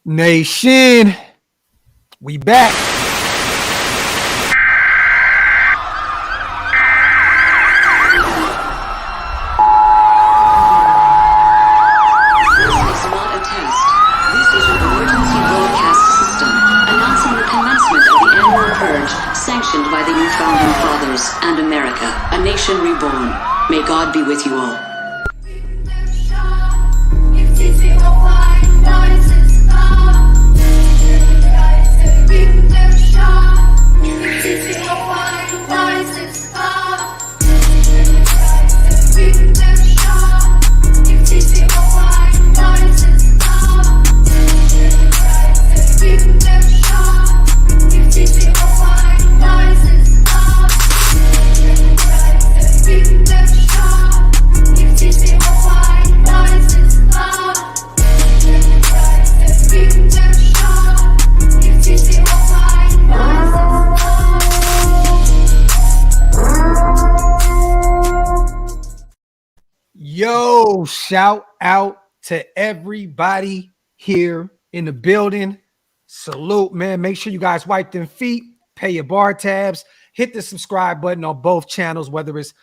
Nation, we back. Sanctioned by the new founding fathers and America, a nation reborn. May God be with you all. Yo, shout out to everybody here in the building. Salute, man. Make sure you guys wipe them feet, pay your bar tabs, hit the subscribe button on both channels, whether it's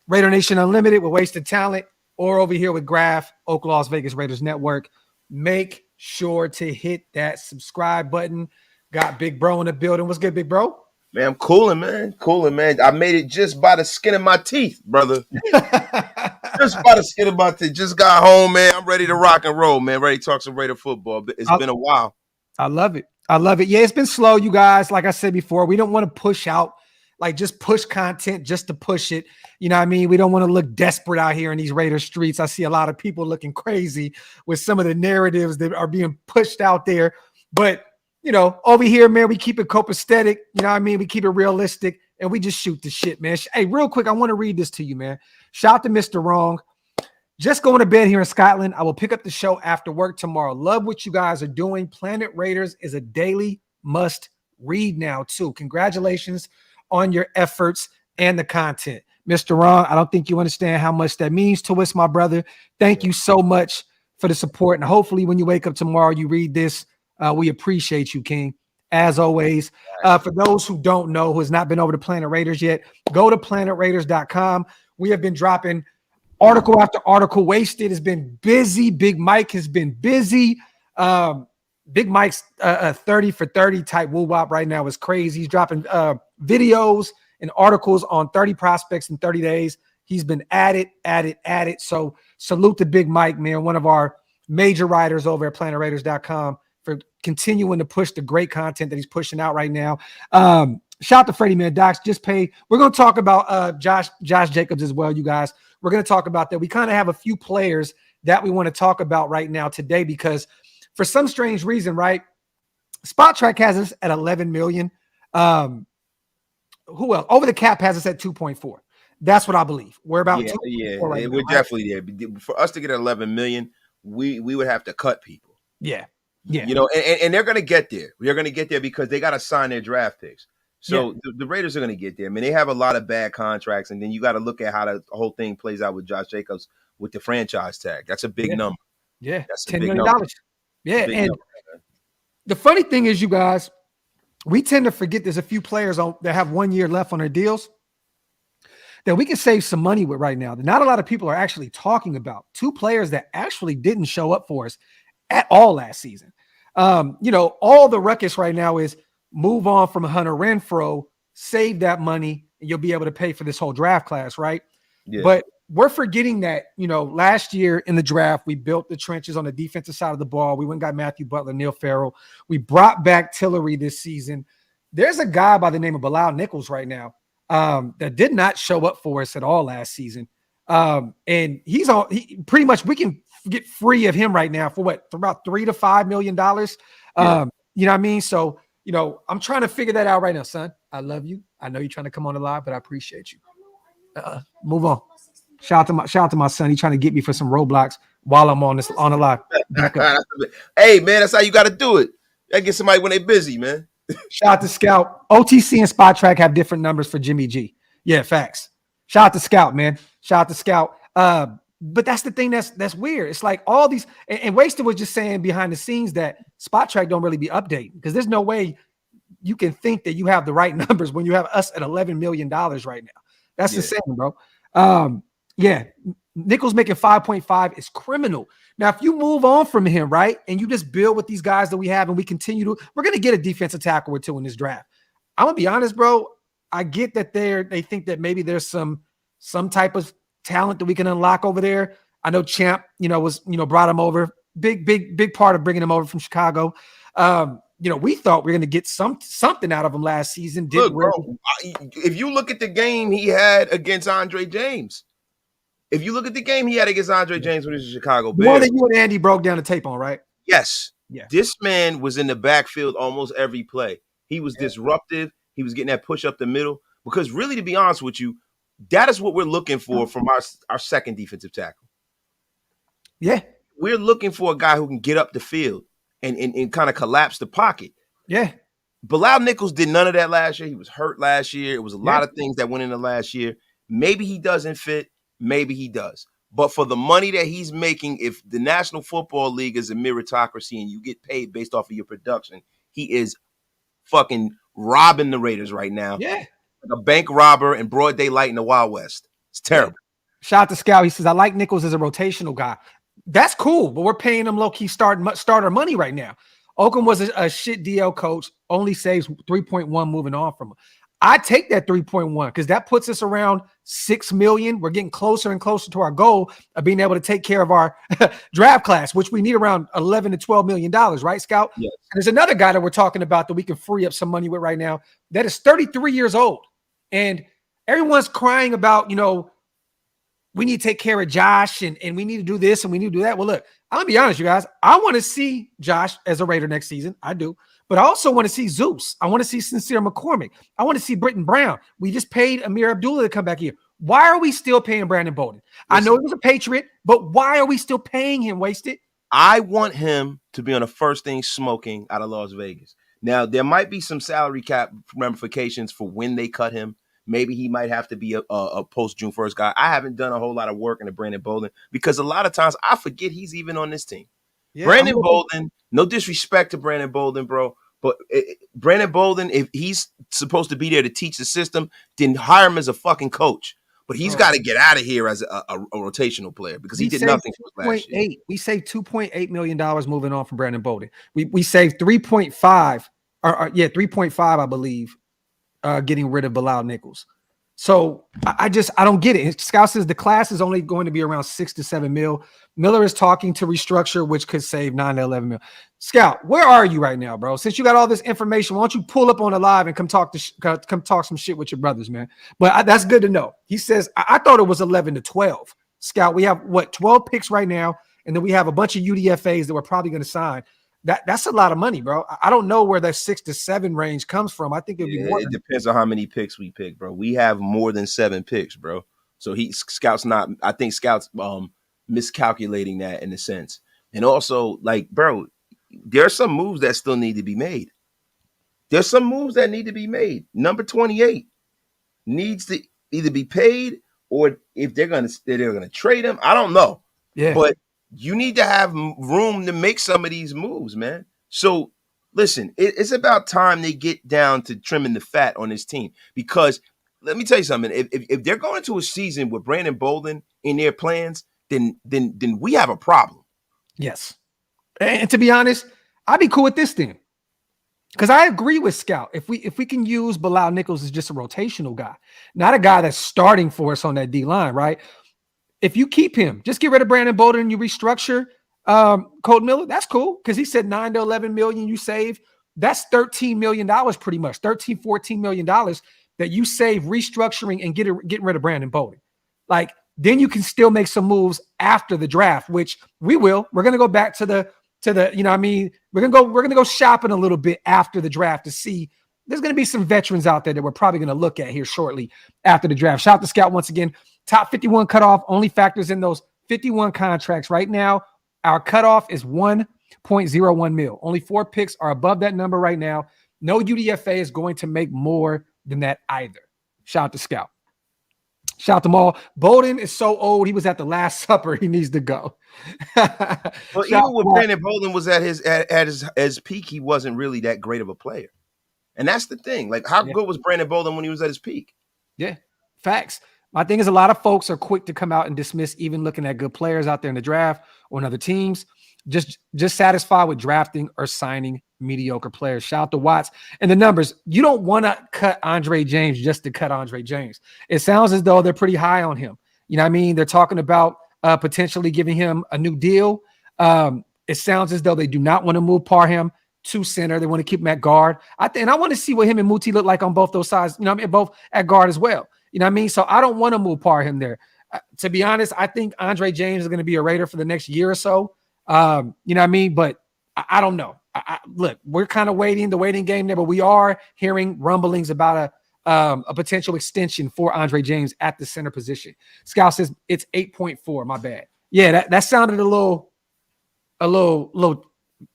Raider Nation Unlimited with Wasted Talent or over here with Graphk, OakLosVegas Raiders Network. Make sure to hit that subscribe button. Got Big Bro in the building. What's good, Big Bro? Man, I'm cooling, man. Cooling, man. I made it just by the skin of my teeth, brother. Just by the skin of my teeth. Just got home, man. I'm ready to rock and roll, man. Ready to talk some Raider football. It's been a while. I love it. I love it. Yeah, it's been slow, you guys. Like I said before, we don't want to push out, like just push content just to push it. You know what I mean? We don't want to look desperate out here in these Raider streets. I see a lot of people looking crazy with some of the narratives that are being pushed out there. But you know, over here, man, we keep it copacetic. You know what I mean? We keep it realistic, and we just shoot the shit, man. Hey, real quick, I want to read this to you, man. Shout out to Mr. Wrong. Just going to bed here in Scotland. I will pick up the show after work tomorrow. Love what you guys are doing. Planet Raiders is a daily must read now, too. Congratulations on your efforts and the content. Mr. Wrong, I don't think you understand how much that means to us, my brother. Thank you so much for the support, and hopefully when you wake up tomorrow, you read this. We appreciate you, King, as always. For those who don't know, who has not been over to Planet Raiders yet, go to planetraiders.com. We have been dropping article after article. Wasted has been busy. Big Mike has been busy. Big Mike's 30 for 30 type woo-wop right now is crazy. He's dropping videos and articles on 30 prospects in 30 days. He's been at it. So salute to Big Mike, man, one of our major writers over at planetraiders.com. for continuing to push the great content that he's pushing out right now. Shout out to Freddie, man. Docs just paid. We're going to talk about Josh Jacobs as well, you guys. We're going to talk about that. We kind of have a few players that we want to talk about right now today because for some strange reason, right, Spot Track has us at 11 million. Who else? Over the Cap has us at 2.4. That's what I believe. We're about right we're definitely there. For us to get 11 million, we would have to cut people. Yeah. You know, and they're going to get there. They're going to get there because they got to sign their draft picks. So the Raiders are going to get there. I mean, they have a lot of bad contracts, and then you got to look at how the whole thing plays out with Josh Jacobs with the franchise tag. That's a big number. Yeah, that's $10 million. Yeah, and number, the funny thing is, you guys, we tend to forget there's a few players that have 1 year left on their deals that we can save some money with right now that not a lot of people are actually talking about. Two players that actually didn't show up for us at all last season. You know, all the ruckus right now is move on from Hunter Renfrow, save that money, and you'll be able to pay for this whole draft class, right? Yeah. But we're forgetting that, you know, last year in the draft, we built the trenches on the defensive side of the ball. We went and got Matthew Butler, Neil Farrell. We brought back Tillery this season. There's a guy by the name of Bilal Nichols right now that did not show up for us at all last season. And he's pretty much, we can get free of him right now for about $3 to $5 million. You know what I mean? So, you know, I'm trying to figure that out right now, son. I love you. I know you're trying to come on the live, but I appreciate you. Move on. Shout out to my son. He's trying to get me for some Roblox while I'm on the live. Hey, man, that's how you got to do it. I get somebody when they're busy, man. Shout out to Scout. OTC and Spot Track have different numbers for Jimmy G. Yeah, facts. Shout out to Scout, man. Shout out to Scout. But that's the thing that's weird. It's like all these, and Wasted was just saying behind the scenes that Spot Track don't really be updating because there's no way you can think that you have the right numbers when you have us at $11 million right now. That's insane, bro. Yeah, Nichols making 5.5 is criminal. Now, if you move on from him, right, and you just build with these guys that we have and we continue to, we're going to get a defensive tackle or two in this draft. I'm going to be honest, bro. I get that they think that maybe there's some type of talent that we can unlock over there. I know Champ, brought him over. Big part of bringing him over from Chicago. We thought we were going to get something out of him last season. Look, bro, if you look at the game he had against Andre James, when he was in Chicago Bears. More than you and Andy broke down the tape on, right? Yes. Yeah. This man was in the backfield almost every play. He was disruptive. He was getting that push up the middle. Because really, to be honest with you, that is what we're looking for from our second defensive tackle. Yeah. We're looking for a guy who can get up the field and kind of collapse the pocket. Yeah. Bilal Nichols did none of that last year. He was hurt last year. It was a lot of things that went into last year. Maybe he doesn't fit. Maybe he does. But for the money that he's making, if the National Football League is a meritocracy and you get paid based off of your production, he is fucking robbing the Raiders right now. Yeah. Like a bank robber in broad daylight in the Wild West. It's terrible. Shout out to Scout. He says, I like Nichols as a rotational guy. That's cool, but we're paying him low-key starter money right now. Oakland was a shit DL coach, only saves 3.1 moving on from him. I take that 3.1 because that puts us around $6 million. We're getting closer and closer to our goal of being able to take care of our draft class, which we need around $11 to $12 million, right, Scout? Yes. And there's another guy that we're talking about that we can free up some money with right now that is 33 years old. And everyone's crying about, we need to take care of Josh and we need to do this and we need to do that. Well, look, I'm going to be honest, you guys. I want to see Josh as a Raider next season. I do. But I also want to see Zeus. I want to see Sincere McCormick. I want to see Britton Brown. We just paid Amir Abdullah to come back here. Why are we still paying Brandon Bolden? Listen, I know he was a Patriot, but why are we still paying him, Wasted? I want him to be on the first thing smoking out of Las Vegas. Now, there might be some salary cap ramifications for when they cut him. Maybe he might have to be a post-June 1st guy. I haven't done a whole lot of work into Brandon Bolden because a lot of times I forget he's even on this team. Yeah, Brandon Bolden, no disrespect to Brandon Bolden, bro, but Brandon Bolden, if he's supposed to be there to teach the system, then hire him as a fucking coach. But he's got to get out of here as a rotational player because he did nothing for us last year. We saved $2.8 million moving on from Brandon Bolden. We saved 3.5, 3.5, I believe, getting rid of Bilal Nichols. So I don't get it. Scout says the class is only going to be around 6 to 7 mil. Miller is talking to restructure, which could save 9 to 11 mil. Scout, where are you right now, bro? Since you got all this information, why don't you pull up on the live and come talk some shit with your brothers, man? But that's good to know. He says, I thought it was 11 to 12. Scout, we have 12 picks right now, and then we have a bunch of UDFAs that we're probably going to sign. That's a lot of money, bro. I don't know where that 6 to 7 range comes from. I think it'd be more. It depends on how many picks we pick, bro. We have more than 7 picks, bro. So Scout's miscalculating that in a sense. And also, like, bro, there are some moves that still need to be made. There's some moves that need to be made. Number 28 needs to either be paid or if they're gonna trade him. I don't know. Yeah, but you need to have room to make some of these moves, man. So listen, it's about time they get down to trimming the fat on this team. Because let me tell you something: if they're going to a season with Brandon Bolden in their plans, then we have a problem. Yes, and to be honest, I'd be cool with this then. Because I agree with Scout. If we can use Bilal Nichols as just a rotational guy, not a guy that's starting for us on that D line, right? If you keep him, just get rid of Brandon Bolden and you restructure Colt Miller, that's cool. Because he said 9 to 11 million you save. That's $13 million pretty much. $14 million that you save restructuring and getting rid of Brandon Bolden. Like, then you can still make some moves after the draft, which we will. We're gonna go back to the we're gonna go shopping a little bit after the draft to see. There's gonna be some veterans out there that we're probably gonna look at here shortly after the draft. Shout out to Scout once again. Top 51 cutoff only factors in those 51 contracts. Right now, our cutoff is 1.01 mil. Only 4 picks are above that number right now. No UDFA is going to make more than that either. Shout out to Scout. Shout them all. Bolden is so old. He was at the Last Supper. He needs to go. Well, even when Brandon Bolden was at his peak, he wasn't really that great of a player. And that's the thing. Like, how good was Brandon Bolden when he was at his peak? Yeah, facts. My thing is a lot of folks are quick to come out and dismiss even looking at good players out there in the draft or in other teams. Just satisfied with drafting or signing mediocre players. Shout out to Watts. And the numbers, you don't want to cut Andre James just to cut Andre James. It sounds as though they're pretty high on him. You know what I mean? They're talking about potentially giving him a new deal. It sounds as though they do not want to move Parham to center. They want to keep him at guard. And I want to see what him and Muti look like on both those sides. You know what I mean? Both at guard as well. You know what I mean? So I don't want to move Parham there. To be honest, I think Andre James is going to be a Raider for the next year or so. You know what I mean? But I don't know. Look, we're kind of waiting, the waiting game there, but we are hearing rumblings about a potential extension for Andre James at the center position. Scout says it's 8.4. My bad. Yeah, that sounded a little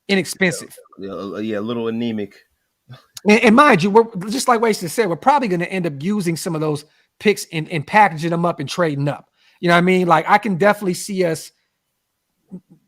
inexpensive. Yeah, a little anemic. And mind you, we're just like Waston said, we're probably going to end up using some of those picks and packaging them up and trading up. You know what I mean? Like, I can definitely see us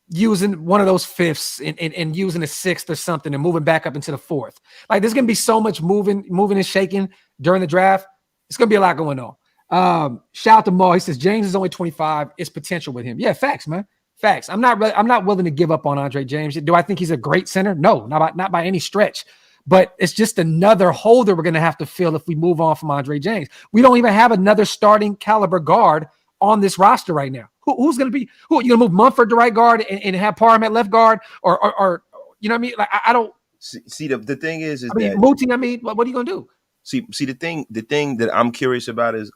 using one of those fifths and using a sixth or something and moving back up into the fourth. Like, there's going to be so much moving and shaking during the draft. It's going to be a lot going on. Shout out to Mo. He says James is only 25. It's potential with him. Yeah, facts, man. Facts. I'm not willing to give up on Andre James. Do I think he's a great center? No, not by any stretch. But it's just another hole that we're going to have to fill if we move on from Andre James. We don't even have another starting caliber guard on this roster right now. Who's going to be? Who you going to move Mumford to right guard and have Parham at left guard, or you know what I mean? Like, I don't see the thing is I mean, that Muti, I mean, what are you going to do? See the thing that I'm curious about is,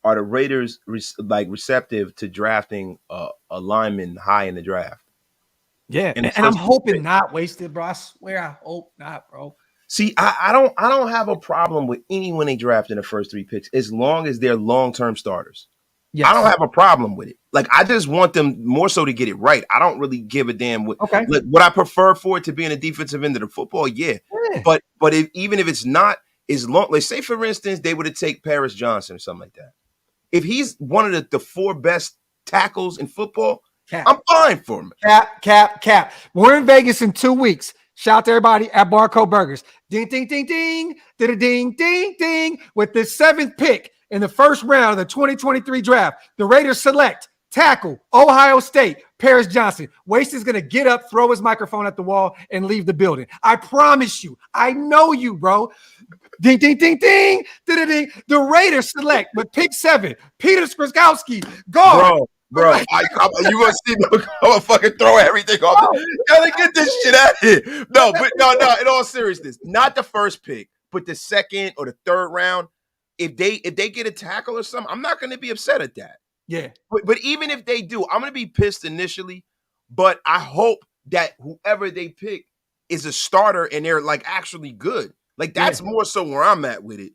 are the Raiders receptive to drafting a lineman high in the draft? Yeah, and I'm hoping not wasted, bro. I swear, I hope not, bro. See, I don't have a problem with anyone they draft in the first 3 picks as long as they're long-term starters. Yes. I don't have a problem with it. Like, I just want them more so to get it right. I don't really give a damn what. Okay. Like, would I prefer for it to be in the defensive end of the football? Yeah. But even if it's not, as long, let's say for instance they would have taken Paris Johnson or something like that. If he's one of the 4 best tackles in football, I'm fine for him. Cap. We're in Vegas in 2 weeks. Shout out to everybody at Barcode Burgers. Ding, ding, ding, ding. Ding, ding, ding. With the 7th pick in the first round of the 2023 draft, the Raiders select tackle, Ohio State, Paris Johnson. Waste is going to get up, throw his microphone at the wall, and leave the building. I promise you. I know you, bro. Ding, ding, ding, ding. Ding, ding. The Raiders select with pick 7, Peter Skrzkowski, guard. Bro, you gonna see me? I'm gonna fucking throw everything off. Gotta get this shit out of here. No. In all seriousness, not the first pick, but the 2nd or the 3rd round. If they get a tackle or something, I'm not gonna be upset at that. Yeah. But even if they do, I'm gonna be pissed initially. But I hope that whoever they pick is a starter and they're like actually good. Like, that's more so where I'm at with it.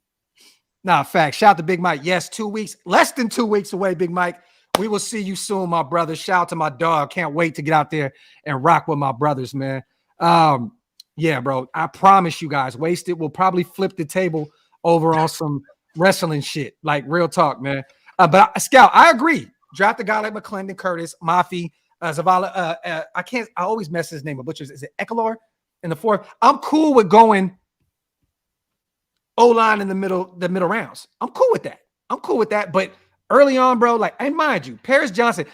Nah, facts. Shout out to Big Mike. Yes, 2 weeks, less than 2 weeks away, Big Mike. We will see you soon, my brother. Shout out to my dog. Can't wait to get out there and rock with my brothers, man. Yeah, bro. I promise you guys, Wasted will probably flip the table over on some wrestling shit. Like, real talk, man. But Scout, I agree. Draft a guy like McClendon, Curtis, Mafi, Zavala. I always mess his name up. Butchers. Is it Ekelor in the 4th? I'm cool with going O-line in the middle rounds. I'm cool with that. But early on, bro, like, and mind you, Paris Johnson,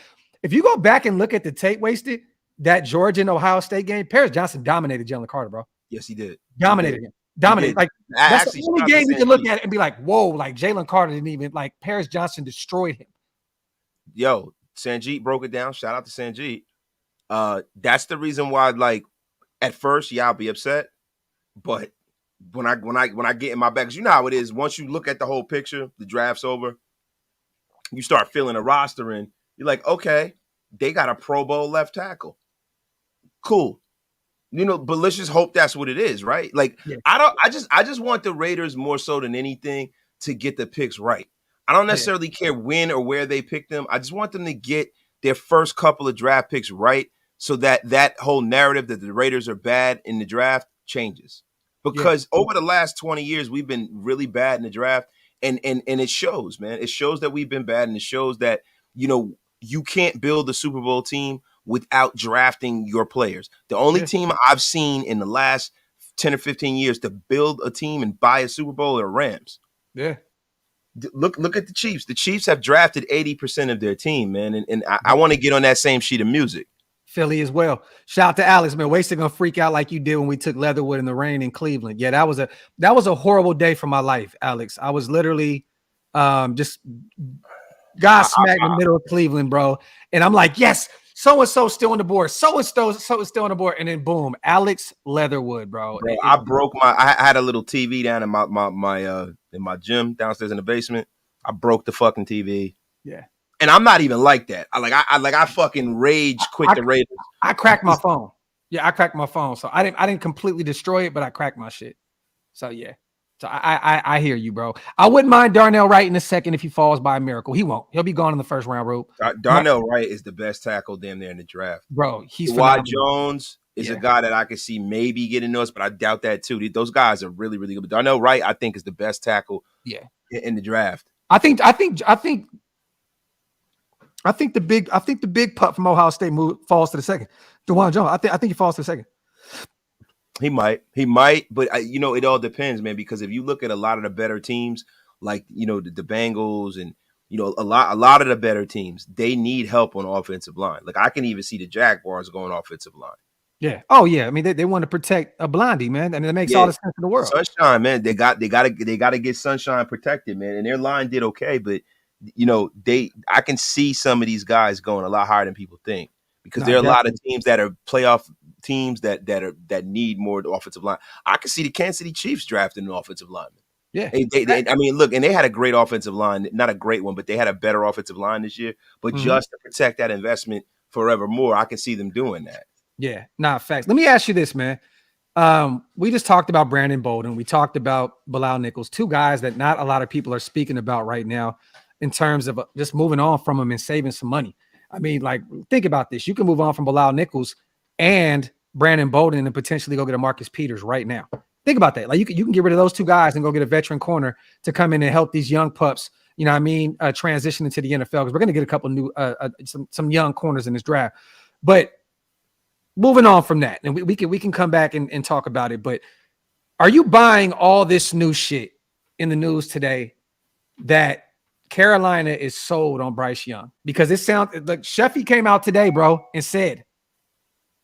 if you go back and look at the tape, Wasted, that Georgia and Ohio State game, Paris Johnson dominated Jalen Carter, bro. Yes, he did. Dominated him. Like, that's the only game you can look at it and be like, whoa, like, Jalen Carter didn't even, like, Paris Johnson destroyed him. Yo, Sanjit broke it down. Shout out to Sanjit. That's the reason why, like, at first, yeah, I'll be upset. But when I get in my bag, 'cause you know how it is. Once you look at the whole picture, the draft's over, you start filling a roster in. You're like, okay, they got a Pro Bowl left tackle. Cool. You know, but let's just hope that's what it is, right? Like, yeah. I just want the Raiders more so than anything to get the picks right. I don't necessarily care when or where they pick them. I just want them to get their first couple of draft picks right so that whole narrative that the Raiders are bad in the draft changes. Because over the last 20 years, we've been really bad in the draft. And it shows, man. It shows that we've been bad, and it shows that, you can't build a Super Bowl team without drafting your players. The only team I've seen in the last 10 or 15 years to build a team and buy a Super Bowl are Rams. Yeah. Look at the Chiefs. The Chiefs have drafted 80% of their team, man. And I want to get on that same sheet of music. Philly as well. Shout out to Alex, man. Wasted gonna freak out like you did when we took Leatherwood in the rain in Cleveland. Yeah, that was a horrible day for my life, Alex. I was literally just got smacked in the middle of Cleveland, bro. And I'm like, yes, so-and-so still on the board. So-and-so still on the board. And then boom, Alex Leatherwood, bro. I had a little TV down in my gym downstairs in the basement. I broke the fucking TV. Yeah. And I'm not even like that. I fucking rage quit the Raiders. I cracked my phone. Yeah, I cracked my phone. So I didn't completely destroy it, but I cracked my shit. So yeah. So I hear you, bro. I wouldn't mind Darnell Wright in a second if he falls by a miracle. He won't. He'll be gone in the first round, bro. Darnell Wright is the best tackle damn near in the draft. Bro, he's Wad Jones is a guy that I could see maybe getting us, but I doubt that too. Those guys are really, really good. But Darnell Wright, I think, is the best tackle in the draft. I think the big pup from Ohio State falls to the second. DeJuan Jones. I think he falls to the second. He might, but it all depends, man. Because if you look at a lot of the better teams, like the Bengals and a lot of the better teams, they need help on offensive line. Like I can even see the Jaguars going offensive line. Yeah. Oh yeah. I mean, they want to protect a blondie, man, and it makes all the sense in the world. Sunshine, man. They got to get Sunshine protected, man. And their line did okay, but I can see some of these guys going a lot higher than people think because there are a lot of teams that are playoff teams that need more offensive line. I can see the Kansas City Chiefs drafting an offensive lineman. Yeah. I mean, look, and they had a great offensive line, not a great one, but they had a better offensive line this year. But just to protect that investment forevermore, I can see them doing that. Yeah, facts. Let me ask you this, man. We just talked about Brandon Bolden. We talked about Bilal Nichols, two guys that not a lot of people are speaking about right now in terms of just moving on from them and saving some money. I mean, like, think about this. You can move on from Bilal Nichols and Brandon Bolden and potentially go get a Marcus Peters right now. Think about that. Like, you can get rid of those two guys and go get a veteran corner to come in and help these young pups, transition into the NFL, because we're going to get a couple new some young corners in this draft. But moving on from that, and we can come back and talk about it. But are you buying all this new shit in the news today that Carolina is sold on Bryce Young? Because it sounds like Sheffy came out today, bro, and said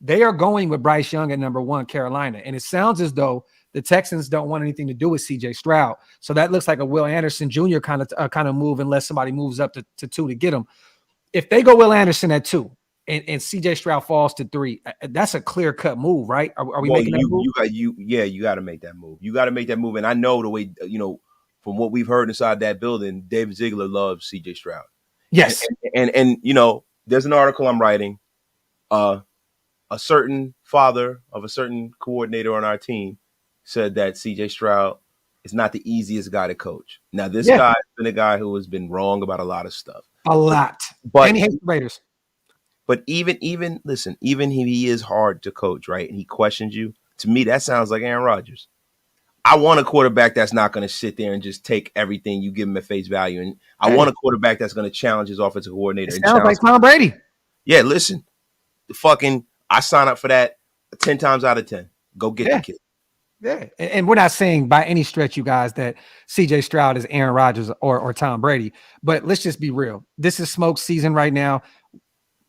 they are going with Bryce Young at number 1, Carolina. And it sounds as though the Texans don't want anything to do with CJ Stroud. So that looks like a Will Anderson Jr. kind of move, unless somebody moves up to 2 to get him. If they go Will Anderson at 2 and CJ Stroud falls to 3, that's a clear-cut move, right? Are we making that move? You got to make that move. You got to make that move. And I know the way, from what we've heard inside that building, David Ziegler loves CJ Stroud. Yes. And there's an article I'm writing. A certain father of a certain coordinator on our team said that CJ Stroud is not the easiest guy to coach. Now, this guy's been a guy who has been wrong about a lot of stuff. A lot. But and he hates the Raiders. But even if he is hard to coach, right, and he questions you, to me, that sounds like Aaron Rodgers. I want a quarterback that's not going to sit there and just take everything you give him at face value. And I want a quarterback that's going to challenge his offensive coordinator. It sounds like Tom Brady. Yeah, listen. I sign up for that 10 times out of 10. Go get the kid. Yeah, and we're not saying by any stretch, you guys, that CJ Stroud is Aaron Rodgers or Tom Brady. But let's just be real. This is smoke season right now.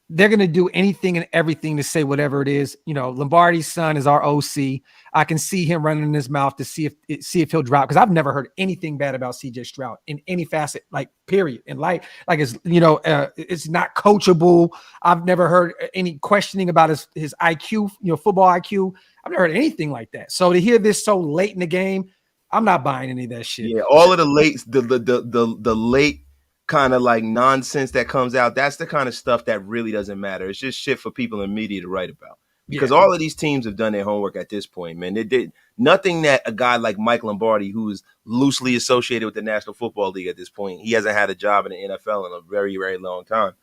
They're going to do anything and everything to say whatever it is. Lombardi's son is our OC. I can see him running in his mouth to see if he'll drop, because I've never heard anything bad about CJ Stroud in any facet, like period. And like it's it's not coachable. I've never heard any questioning about his IQ, football IQ. I've never heard anything like that. So to hear this so late in the game, I'm not buying any of that shit. Yeah, all of the late kind of like nonsense that comes out, that's the kind of stuff that really doesn't matter. It's just shit for people in media to write about, because all of these teams have done their homework at this point, man. They did nothing that a guy like Mike Lombardi, who is loosely associated with the National Football League at this point, he hasn't had a job in the NFL in a very, very long time.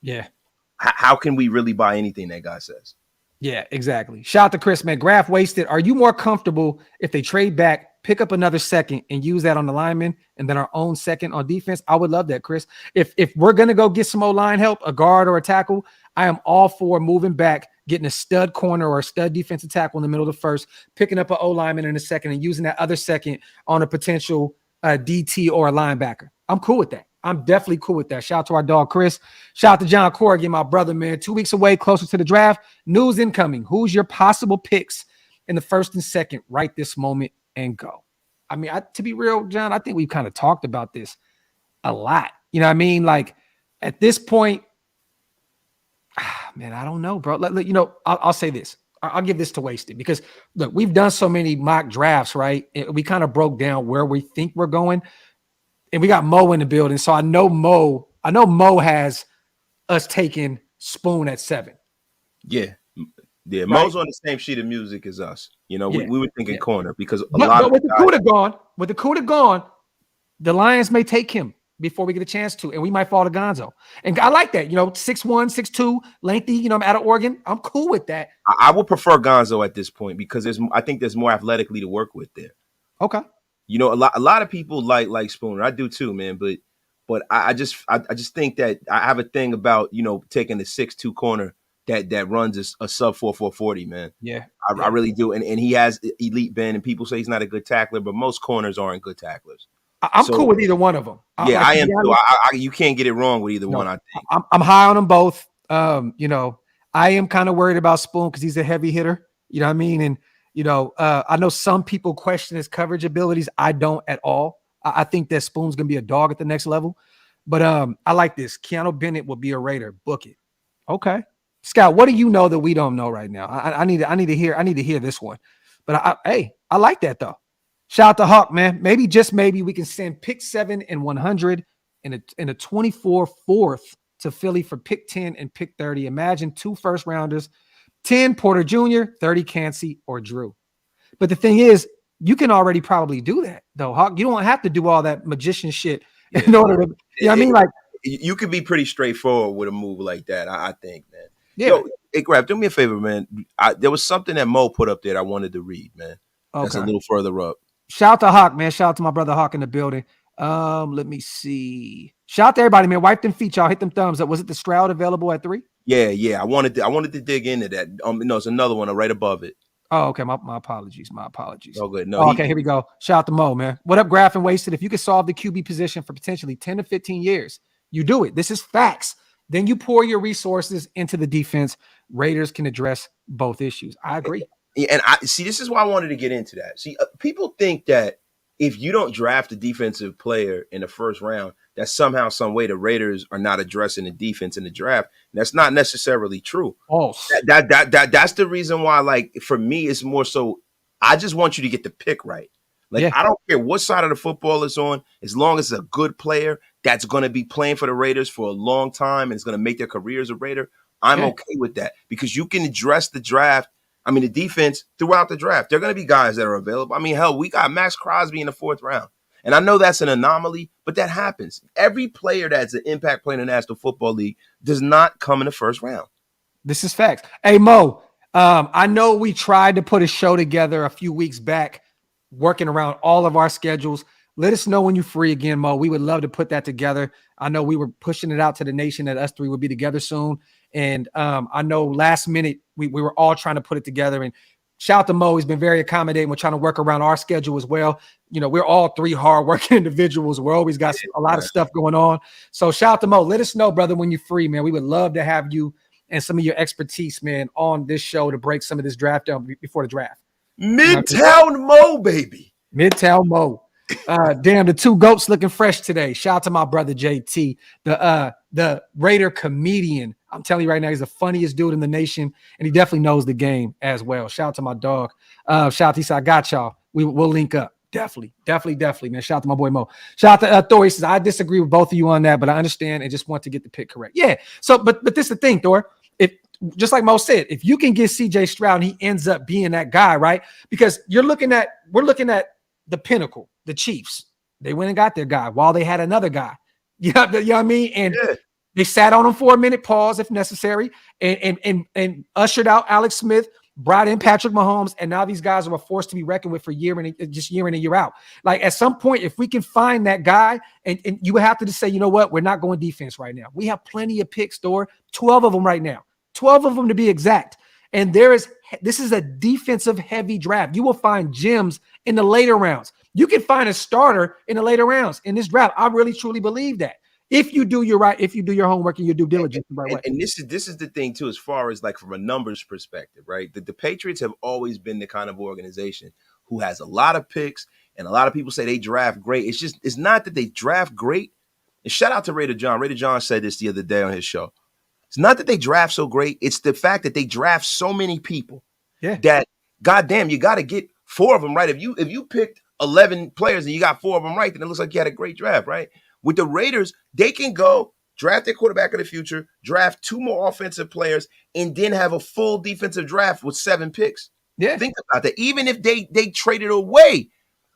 Yeah. How can we really buy anything that guy says? Yeah, exactly. Shout out to Chris, man. Graphk wasted. Are you more comfortable if they trade back pick up another second and use that on the lineman and then our own second on defense, I would love that, Chris. If we're going to go get some O-line help, a guard or a tackle, I am all for moving back, getting a stud corner or a stud defensive tackle in the middle of the first, picking up an O-lineman in a second and using that other second on a potential DT or a linebacker. I'm cool with that. I'm definitely cool with that. Shout out to our dog, Chris. Shout out to John Corrigan, my brother, man. 2 weeks away, closer to the draft. News incoming. Who's your possible picks in the first and second right this moment and go? I mean, to be real, John, I think we've kind of talked about this a lot. You know what I mean? Like at this point, man, I don't know, bro. You know, I'll say this. I'll give this to Wasted because look, we've done so many mock drafts, right? We kind of broke down where we think we're going. And we got Mo in the building. So I know Mo has us taking Spoon at 7. Yeah. Yeah. Right? Mo's on the same sheet of music as us. You know, we were thinking corner because but with the Cuda gone, the Lions may take him before we get a chance to, and we might fall to Gonzo. And I like that, you know, 6'1", 6'2", lengthy, you know, I'm out of Oregon. I'm cool with that. I would prefer Gonzo at this point because I think there's more athletically to work with there. Okay. You know, a lot of people like Spooner. I do too, man. But I just think that I have a thing about, you know, taking the 6'2" corner that runs a sub 4.40, man. Yeah. I really do. And he has elite bend, and people say he's not a good tackler, but most corners aren't good tacklers. I'm cool with either one of them. Yeah, I am too. You can't get it wrong with either one, I think. I'm high on them both. You know, I am kind of worried about Spoon because he's a heavy hitter. You know what I mean? And you know, I know some people question his coverage abilities. I don't at all. I think that Spoon's going to be a dog at the next level. But I like this. Keanu Bennett will be a Raider. Book it. Okay. Scott, what do you know that we don't know right now? I need to hear this one. But I like that though. Shout out to Hawk, man. Maybe just maybe we can send pick 7 and 100 and a 24 fourth to Philly for pick 10 and pick 30. Imagine 2 first rounders. 10 Porter Jr., 30 Cansey or Drew. But the thing is, you can already probably do that, though, Hawk. You don't have to do all that magician shit in order to, you know what I mean? Like, you could be pretty straightforward with a move like that, I think, man. Yeah. Yo, hey, Graphk, do me a favor, man. There was something that Mo put up there that I wanted to read, man. Okay. That's a little further up. Shout out to Hawk, man. Shout out to my brother Hawk in the building. Let me see. Shout out to everybody, man. Wipe them feet, y'all. Hit them thumbs up. Was it the Stroud available at 3? Yeah. I wanted to dig into that. No, it's another one right above it. Oh, okay. My apologies. Oh, good. No. Okay, here we go. Shout out to Mo, man. What up, Graphk and Wasted? If you could solve the QB position for potentially 10 to 15 years, you do it. This is facts. Then you pour your resources into the defense. Raiders can address both issues. I agree. And I see, this is why I wanted to get into that. See, people think that if you don't draft a defensive player in the first round, that somehow, some way, the Raiders are not addressing the defense in the draft. And that's not necessarily true. Oh, that's the reason why, like, for me, it's more so I just want you to get the pick right. Like, I don't care what side of the football it's on, as long as it's a good player that's going to be playing for the Raiders for a long time and is going to make their career as a Raider, I'm okay with that because you can address the draft. I mean, the defense throughout the draft. There are going to be guys that are available. I mean, hell, we got Max Crosby in the 4th round. And I know that's an anomaly, but that happens. Every player that's an impact player in the National Football League does not come in the 1st round. This is facts. Hey, Mo, I know we tried to put a show together a few weeks back, working around all of our schedules. Let us know when you're free again, Mo. We would love to put that together. I know we were pushing it out to the nation that us 3 would be together soon. And I know last minute we were all trying to put it together. And shout out to Mo. He's been very accommodating. We're trying to work around our schedule as well. You know, we're all 3 hardworking individuals. We're always got a lot of stuff going on. So shout out to Mo. Let us know, brother, when you're free, man. We would love to have you and some of your expertise, man, on this show to break some of this draft down before the draft. Midtown Mo, baby. Midtown Mo. Damn, the 2 goats looking fresh today. Shout out to my brother JT, the Raider comedian. I'm telling you right now, he's the funniest dude in the nation, and he definitely knows the game as well. Shout out to my dog. Shout out to he said, I got y'all. We'll link up. Definitely, man. Shout out to my boy Mo. Shout out to Thor. He says, I disagree with both of you on that, but I understand and just want to get the pick correct. Yeah. So, but this is the thing, Thor. If just like Mo said, if you can get CJ Stroud and he ends up being that guy, right? Because we're looking at the pinnacle, the Chiefs. They went and got their guy while they had another guy. You know what I mean? And they sat on him for a minute, pause if necessary, and ushered out Alex Smith brought in Patrick Mahomes, and now these guys are a force to be reckoned with for year in and year out. Like at some point, if we can find that guy, and you would have to just say, you know what, we're not going defense right now. We have plenty of picks, 12 of them right now, 12 of them to be exact. And this is a defensive heavy draft. You will find gems in the later rounds. You can find a starter in the later rounds in this draft. I really truly believe that. If you do your homework and your due diligence the right way. And this is the thing too, as far as like from a numbers perspective, right? The Patriots have always been the kind of organization who has a lot of picks, and a lot of people say they draft great. It's not that they draft great. And shout out to Raider John. Raider John said this the other day on his show. It's not that they draft so great. It's the fact that they draft so many people that, goddamn, you got to get 4 of them right. If you picked 11 players and you got 4 of them right, then it looks like you had a great draft, right? With the Raiders, they can go draft their quarterback of the future, draft 2 more offensive players, and then have a full defensive draft with 7 picks. Yeah. Think about that. Even if they traded away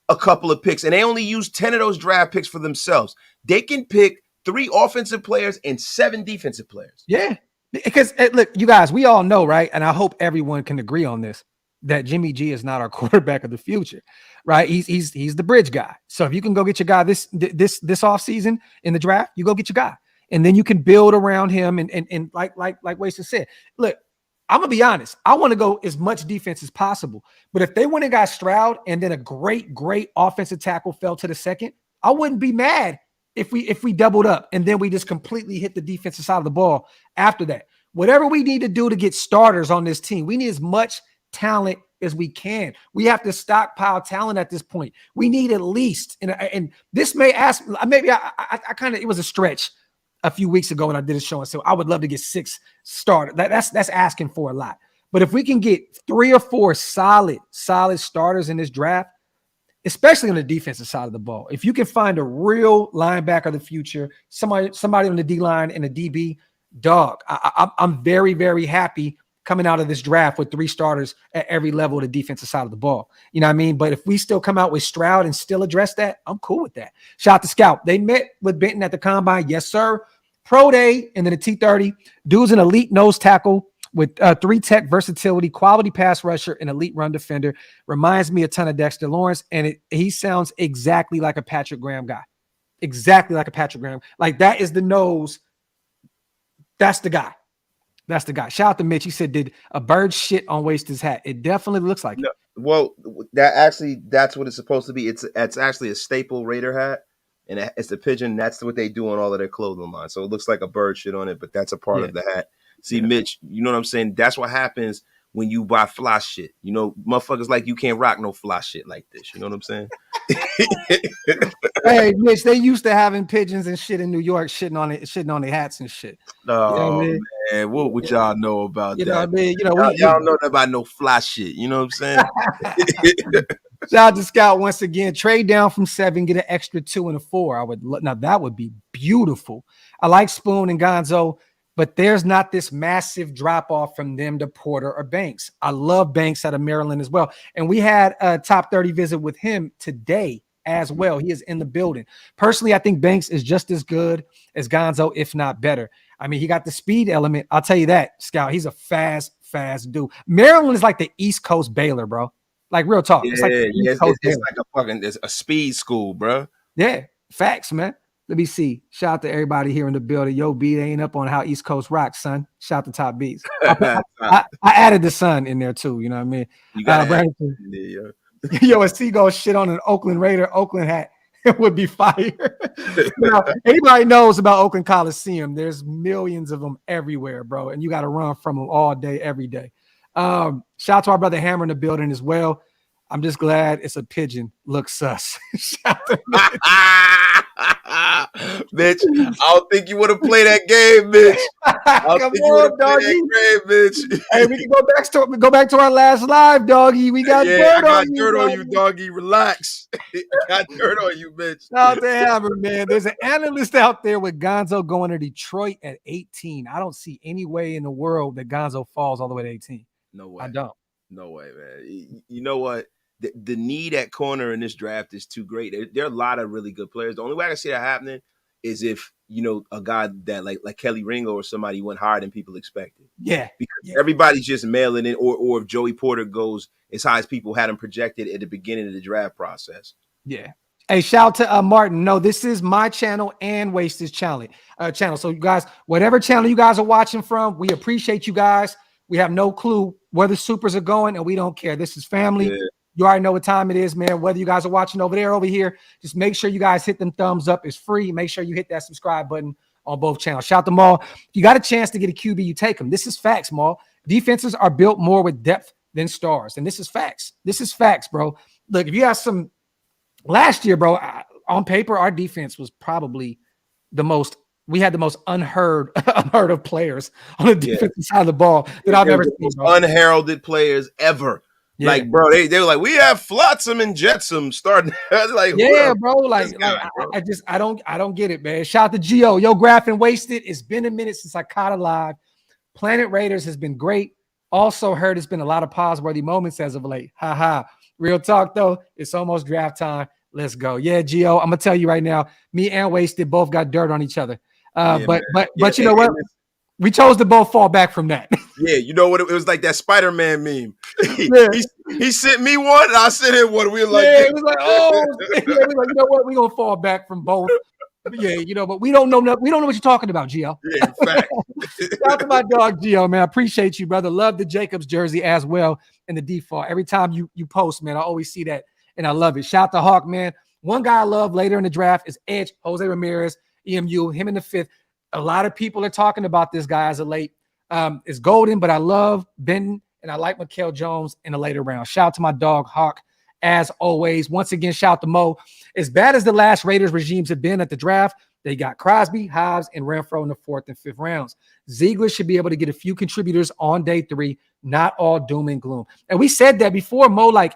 a couple of picks and they only used 10 of those draft picks for themselves, they can pick 3 offensive players and 7 defensive players. Yeah. Because look, you guys, we all know, right? And I hope everyone can agree on this, that Jimmy G is not our quarterback of the future, right? He's the bridge guy. So if you can go get your guy this offseason in the draft, you go get your guy. And then you can build around him and like Waston said, look, I'm gonna be honest. I want to go as much defense as possible. But if they went and got Stroud and then a great offensive tackle fell to the second, I wouldn't be mad if we doubled up and then we just completely hit the defensive side of the ball after that. Whatever we need to do to get starters on this team, we need as much talent as we can. We have to stockpile talent at this point. We need at least, and this may ask, maybe I kind of, it was a stretch a few weeks ago when I did a show, and so I would love to get 6 starters. That's asking for a lot. But if we can get 3 or 4 solid starters in this draft, especially on the defensive side of the ball, if you can find a real linebacker of the future, somebody on the D line and a DB, dog, I'm very, very happy coming out of this draft with 3 starters at every level of the defensive side of the ball. You know what I mean? But if we still come out with Stroud and still address that, I'm cool with that. Shout out to Scout. They met with Benton at the Combine. Yes, sir. Pro day and then the T30. Dude's an elite nose tackle with 3 tech versatility, quality pass rusher, and elite run defender. Reminds me a ton of Dexter Lawrence, and he sounds exactly like a Patrick Graham guy. Exactly like a Patrick Graham. Like, that is the nose. That's the guy. That's the guy. Shout out to Mitch. He said, did a bird shit on Waston's hat? It definitely looks like it. Well, that's what it's supposed to be. It's actually a staple Raider hat, and it's a pigeon. That's what they do on all of their clothing line. So it looks like a bird shit on it, but that's a part of the hat. See, Mitch, you know what I'm saying? That's what happens when you buy fly shit. You know, motherfuckers like you can't rock no fly shit like this. You know what I'm saying? Hey, Mitch, they used to having pigeons and shit in New York shitting on their hats and shit. Oh, you know what I mean? Man, what would y'all know about that? You know what I mean? You know, y'all know about no fly shit. You know what I'm saying? Shout out to Scout once again. Trade down from 7, get an extra 2 and a 4. Now that would be beautiful. I like Spoon and Gonzo, but there's not this massive drop off from them to Porter or Banks. I love Banks out of Maryland as well. And we had a top 30 visit with him today as well. He is in the building. Personally, I think Banks is just as good as Gonzo, if not better. I mean, he got the speed element. I'll tell you that, Scout. He's a fast dude. Maryland is like the East Coast Baylor, bro. Like, real talk. It's like it's a speed school, bro. Yeah, facts, man. Let me see. Shout out to everybody here in the building. Yo, B, they ain't up on how East Coast rocks, son. Shout out to Top Beats. I added the sun in there too. You know what I mean? You got yo, a seagull shit on an Oakland Raider Oakland hat. It would be fire. Now, anybody knows about Oakland Coliseum. There's millions of them everywhere, bro. And you got to run from them all day, every day. Shout out to our brother Hammer in the building as well. I'm just glad it's a pigeon. Looks sus. Shout out to Mitch, I don't think you want to play that game, Mitch. Come on, doggy. Mitch. Hey, we can go back to our last live, doggy. We got dirt on you, doggy. Relax. Got dirt on you, Mitch. Shout out to Hammer, man. There's an analyst out there with Gonzo going to Detroit at 18. I don't see any way in the world that Gonzo falls all the way to 18. No way. I don't. No way, man. You know what? The need at corner in this draft is too great. There are a lot of really good players. The only way I can see that happening is if, a guy that like Kelly Ringo or somebody went higher than people expected. Yeah. Because everybody's just mailing in, or if Joey Porter goes as high as people had him projected at the beginning of the draft process. Yeah. Hey, shout out to Martin. No, this is my channel and Wasted channel. So you guys, whatever channel you guys are watching from, we appreciate you guys. We have no clue where the supers are going, and we don't care. This is family. Yeah. You already know what time it is, man. Whether you guys are watching over there, over here, just make sure you guys hit them thumbs up. It's free. Make sure you hit that subscribe button on both channels. Shout out to Maul. If you got a chance to get a QB, you take them. This is facts, Maul. Defenses are built more with depth than stars, and this is facts. This is facts, bro. Look, if you have some last year, bro, on paper, our defense was probably the most. We had the most unheard of players on the defensive side of the ball that I've ever seen. Unheralded players ever. Yeah. Like, bro, they were like, we have Flotsam and Jetsam starting. Like, yeah, bro. Like I don't get it, man. Shout out to Gio. Yo, Graphk and Wasted. It's been a minute since I caught it live. Planet Raiders has been great. Also heard it's been a lot of pause-worthy moments as of late. Real talk though, it's almost draft time. Let's go. Yeah, Gio. I'm gonna tell you right now, me and Wasted both got dirt on each other. But you know what? We chose to both fall back from that. Yeah, you know what? It was like that Spider-Man meme. He sent me one, and I sent him one. We were like, it was like, we were like, you know what? We're gonna fall back from both. But we don't know what you're talking about, Gio. Yeah, in fact. Shout out to my dog Gio, man. I appreciate you, brother. Love the Jacobs jersey as well in the default. Every time you post, man, I always see that, and I love it. Shout out to Hawk, man. One guy I love later in the draft is Edge, Jose Ramirez, EMU, him in the 5th. A lot of people are talking about this guy as a late. It's golden, but I love Benton and I like Mikael Jones in the later round. Shout out to my dog Hawk, as always. Once again, shout out to Mo. As bad as the last Raiders regimes have been at the draft, they got Crosby, Hobbs, and Renfro in the 4th and 5th rounds. Ziegler should be able to get a few contributors on day 3, not all doom and gloom. And we said that before, Mo, like,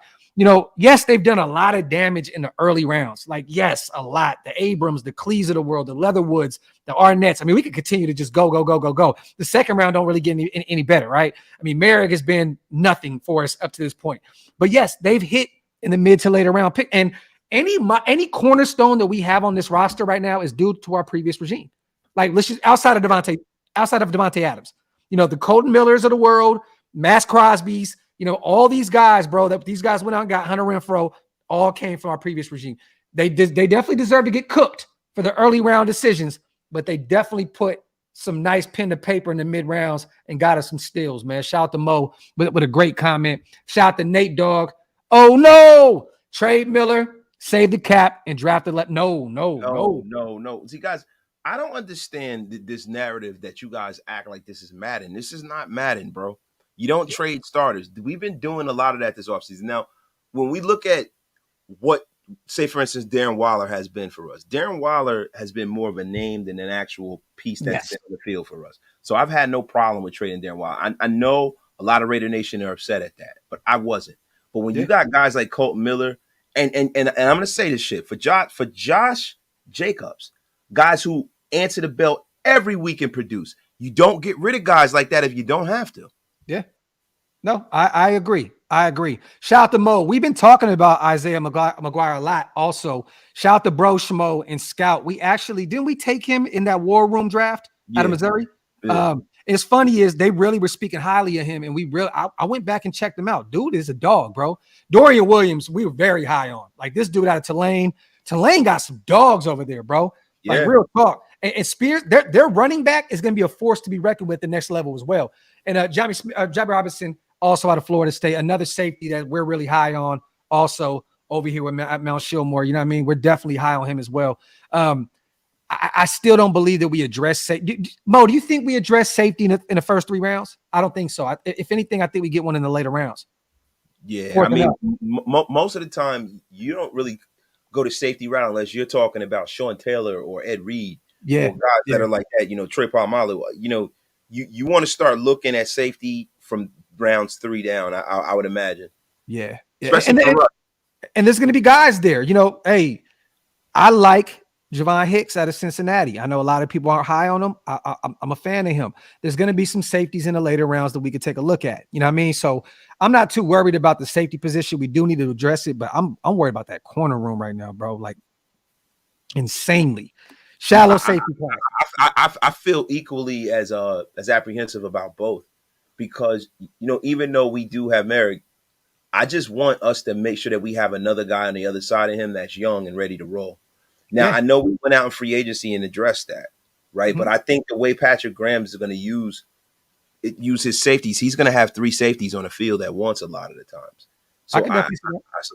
yes, they've done a lot of damage in the early rounds. Like, yes, a lot. The Abrams, the Clees of the world, the Leatherwoods, the Arnett's. I mean, we could continue to just go. The second round don't really get any better, right? I mean, Merrick has been nothing for us up to this point. But yes, they've hit in the mid to later round pick. And any cornerstone that we have on this roster right now is due to our previous regime. Like, let's just outside of Devontae Adams, the Colton Millers of the world, Mass Crosby's. All these guys, bro, that these guys went out and got Hunter Renfro, all came from our previous regime. They definitely deserve to get cooked for the early round decisions, but they definitely put some nice pen to paper in the mid rounds and got us some steals, man. Shout out to Mo with a great comment. Shout out to Nate Dogg. Oh no, trade Miller, save the cap, and draft the No. See, guys, I don't understand this narrative that you guys act like this is Madden. This is not Madden, bro. You don't trade starters. We've been doing a lot of that this offseason. Now, when we look at what, say, for instance, Darren Waller has been for us, Darren Waller has been more of a name than an actual piece that's been on the field for us. So I've had no problem with trading Darren Waller. I know a lot of Raider Nation are upset at that, but I wasn't. But when you got guys like Colton Miller, and I'm going to say this shit, for Josh Jacobs, guys who answer the bell every week and produce, you don't get rid of guys like that if you don't have to. Yeah. No, I agree. Shout out to Mo. We've been talking about Isaiah McGuire a lot also. Shout out to Bro Schmo and Scout. Didn't we take him in that War Room draft out of Missouri? Yeah. It's funny is they really were speaking highly of him, and I went back and checked him out. Dude is a dog, bro. Dorian Williams, we were very high on. Like, this dude out of Tulane. Tulane got some dogs over there, bro. Like, real talk. And Spears, their running back is going to be a force to be reckoned with the next level as well. And Jabby Robinson, also out of Florida State, another safety that we're really high on, also over here at Mount Shillmore. You know what I mean? We're definitely high on him as well. I still don't believe that we address safety. Mo, do you think we address safety in the first 3 rounds? I don't think so. If anything, I think we get one in the later rounds. Yeah, I mean, most of the time, you don't really go to safety route unless you're talking about Sean Taylor or Ed Reed. Yeah, or guys that are like that, Trey Palmalo. You want to start looking at safety from rounds 3 down. I would imagine. Yeah. Especially and there's going to be guys there. Hey, I like Javon Hicks out of Cincinnati. I know a lot of people aren't high on him. I'm a fan of him. There's going to be some safeties in the later rounds that we could take a look at. You know what I mean? So I'm not too worried about the safety position. We do need to address it, but I'm worried about that corner room right now, bro. Like, insanely. Shallow safety class. I feel equally as apprehensive about both because even though we do have Merrick, I just want us to make sure that we have another guy on the other side of him that's young and ready to roll. Now Yeah. I know we went out in free agency and addressed that, right? Mhm. But I think the way Patrick Graham is going to use his safeties, he's going to have 3 safeties on the field at once a lot of the times. I So can definitely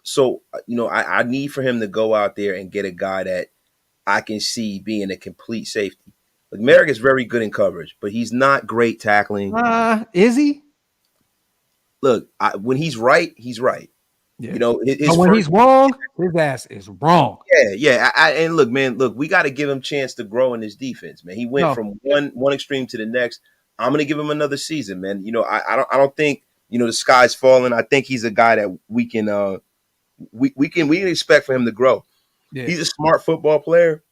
see that. I need for him to go out there and get a guy that I can see being a complete safety. Like Merrick is very good in coverage, but he's not great tackling. Is he? Look, when he's right, he's right. Yeah. His But when first, he's wrong, his ass is wrong. yeah. And look, man, we got to give him a chance to grow in his defense, man. He went from one extreme to the next. I'm gonna give him another season, man. I don't think the sky's falling. I think he's a guy that we can expect for him to grow. Yeah. He's a smart football player.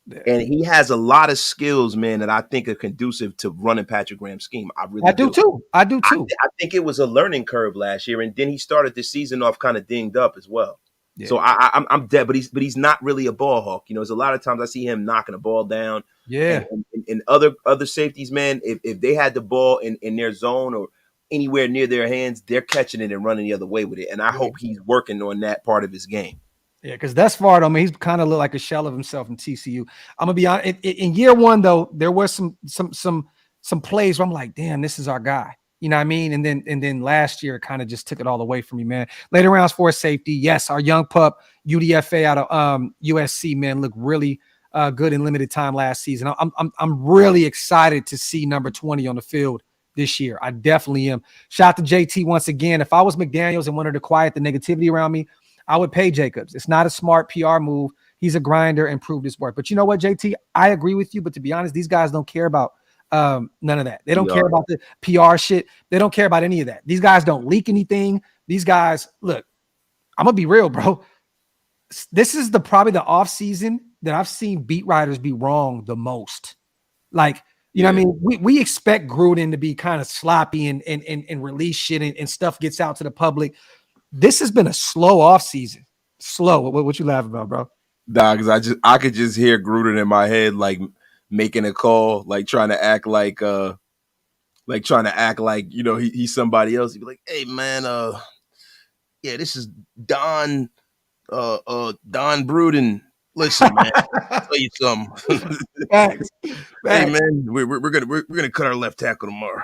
Yeah. And he has a lot of skills, man, that I think are conducive to running Patrick Graham's scheme. I do too. I think it was a learning curve last year, and then he started the season off kind of dinged up as well. Yeah. So I'm dead, but he's not really a ball hawk. There's a lot of times I see him knocking the ball down. Yeah. And other safeties, man, if they had the ball in their zone or anywhere near their hands, they're catching it and running the other way with it. And I hope he's working on that part of his game. Yeah, because thus far, he's kind of looked like a shell of himself in TCU. I'm gonna be honest. In year one, though, there were some plays where I'm like, damn, this is our guy. You know what I mean? And then last year, it kind of just took it all away from me, man. Later rounds for a safety. Yes, our young pup, UDFA out of USC, man, looked really good in limited time last season. I'm really excited to see number 20 on the field this year. I definitely am. Shout out to JT once again. If I was McDaniels and wanted to quiet the negativity around me, I would pay Jacobs. It's not a smart PR move. He's a grinder and proved his worth. But you know what, JT? I agree with you. But to be honest, these guys don't care about none of that. They don't care about the PR shit. They don't care about any of that. These guys don't leak anything. These guys, look, I'm going to be real, bro. This is probably the off season that I've seen beat writers be wrong the most. Like, you know what I mean? We expect Gruden to be kind of sloppy and release shit and stuff gets out to the public. This has been a slow off season. Slow. What you laughing about, bro? Nah, because I could just hear Gruden in my head, like making a call, like trying to act like he's somebody else. He'd be like, "Hey man, this is Don Bruden. Listen, man, I'll tell you something. Facts. Hey man, we're gonna cut our left tackle tomorrow."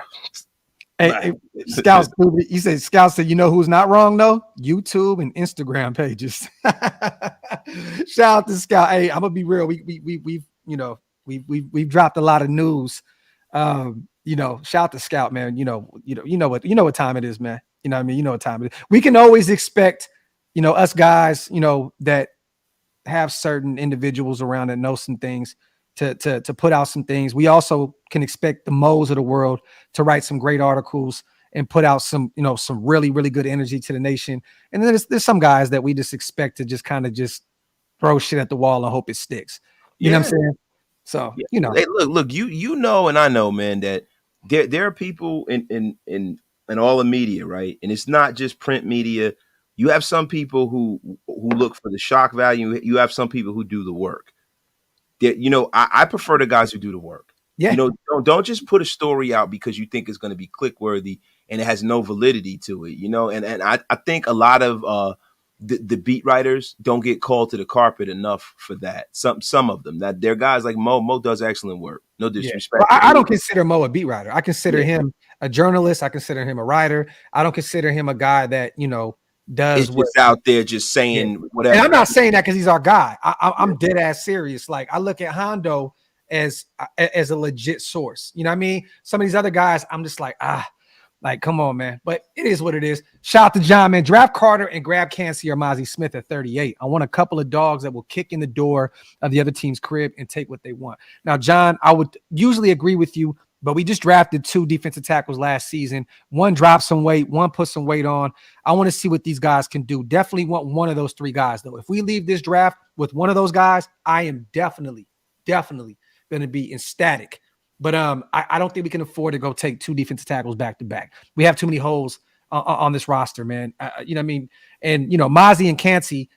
Hey, Scouts, you said Scouts said, you know who's not wrong though? YouTube and Instagram pages. Shout out to Scout. Hey, I'm gonna be real. We've dropped a lot of news. Shout out to Scout, man. You know what time it is, man. You know what I mean? You know what time it is. We can always expect, us guys, that have certain individuals around that know some things to put out some things. We also can expect the Moes of the world to write some great articles and put out some really, really good energy to the nation. And then there's some guys that we just expect to just kind of just throw shit at the wall and hope it sticks. You know what I'm saying? So, Hey, look, and I know, man, that there are people in all the media, right? And it's not just print media. You have some people who look for the shock value. You have some people who do the work. I prefer the guys who do the work. Yeah. Don't just put a story out because you think it's going to be click worthy and it has no validity to it. And I think a lot of the beat writers don't get called to the carpet enough for that. Some of them, that they're guys like Mo. Mo does excellent work. No disrespect. Well, I don't consider Mo a beat writer. I consider him a journalist. I consider him a writer. I don't consider him a guy that does it's just out there just saying whatever. And I'm not saying that because he's our guy. I'm dead ass serious. Like, I look at Hondo as a legit source. You know what I mean? Some of these other guys, I'm just like, come on, man. But it is what it is. Shout out to John, man. Draft Carter and grab Cansey or Mozzie Smith at 38. I want a couple of dogs that will kick in the door of the other team's crib and take what they want. Now, John, I would usually agree with you, but we just drafted 2 defensive tackles last season. One dropped some weight, one put some weight on. I want to see what these guys can do. Definitely want one of those 3 guys, though. If we leave this draft with one of those guys, I am definitely going to be ecstatic. But I don't think we can afford to go take 2 defensive tackles back to back. We have too many holes on this roster, man. You know what I mean? And, Mozzie and Cansey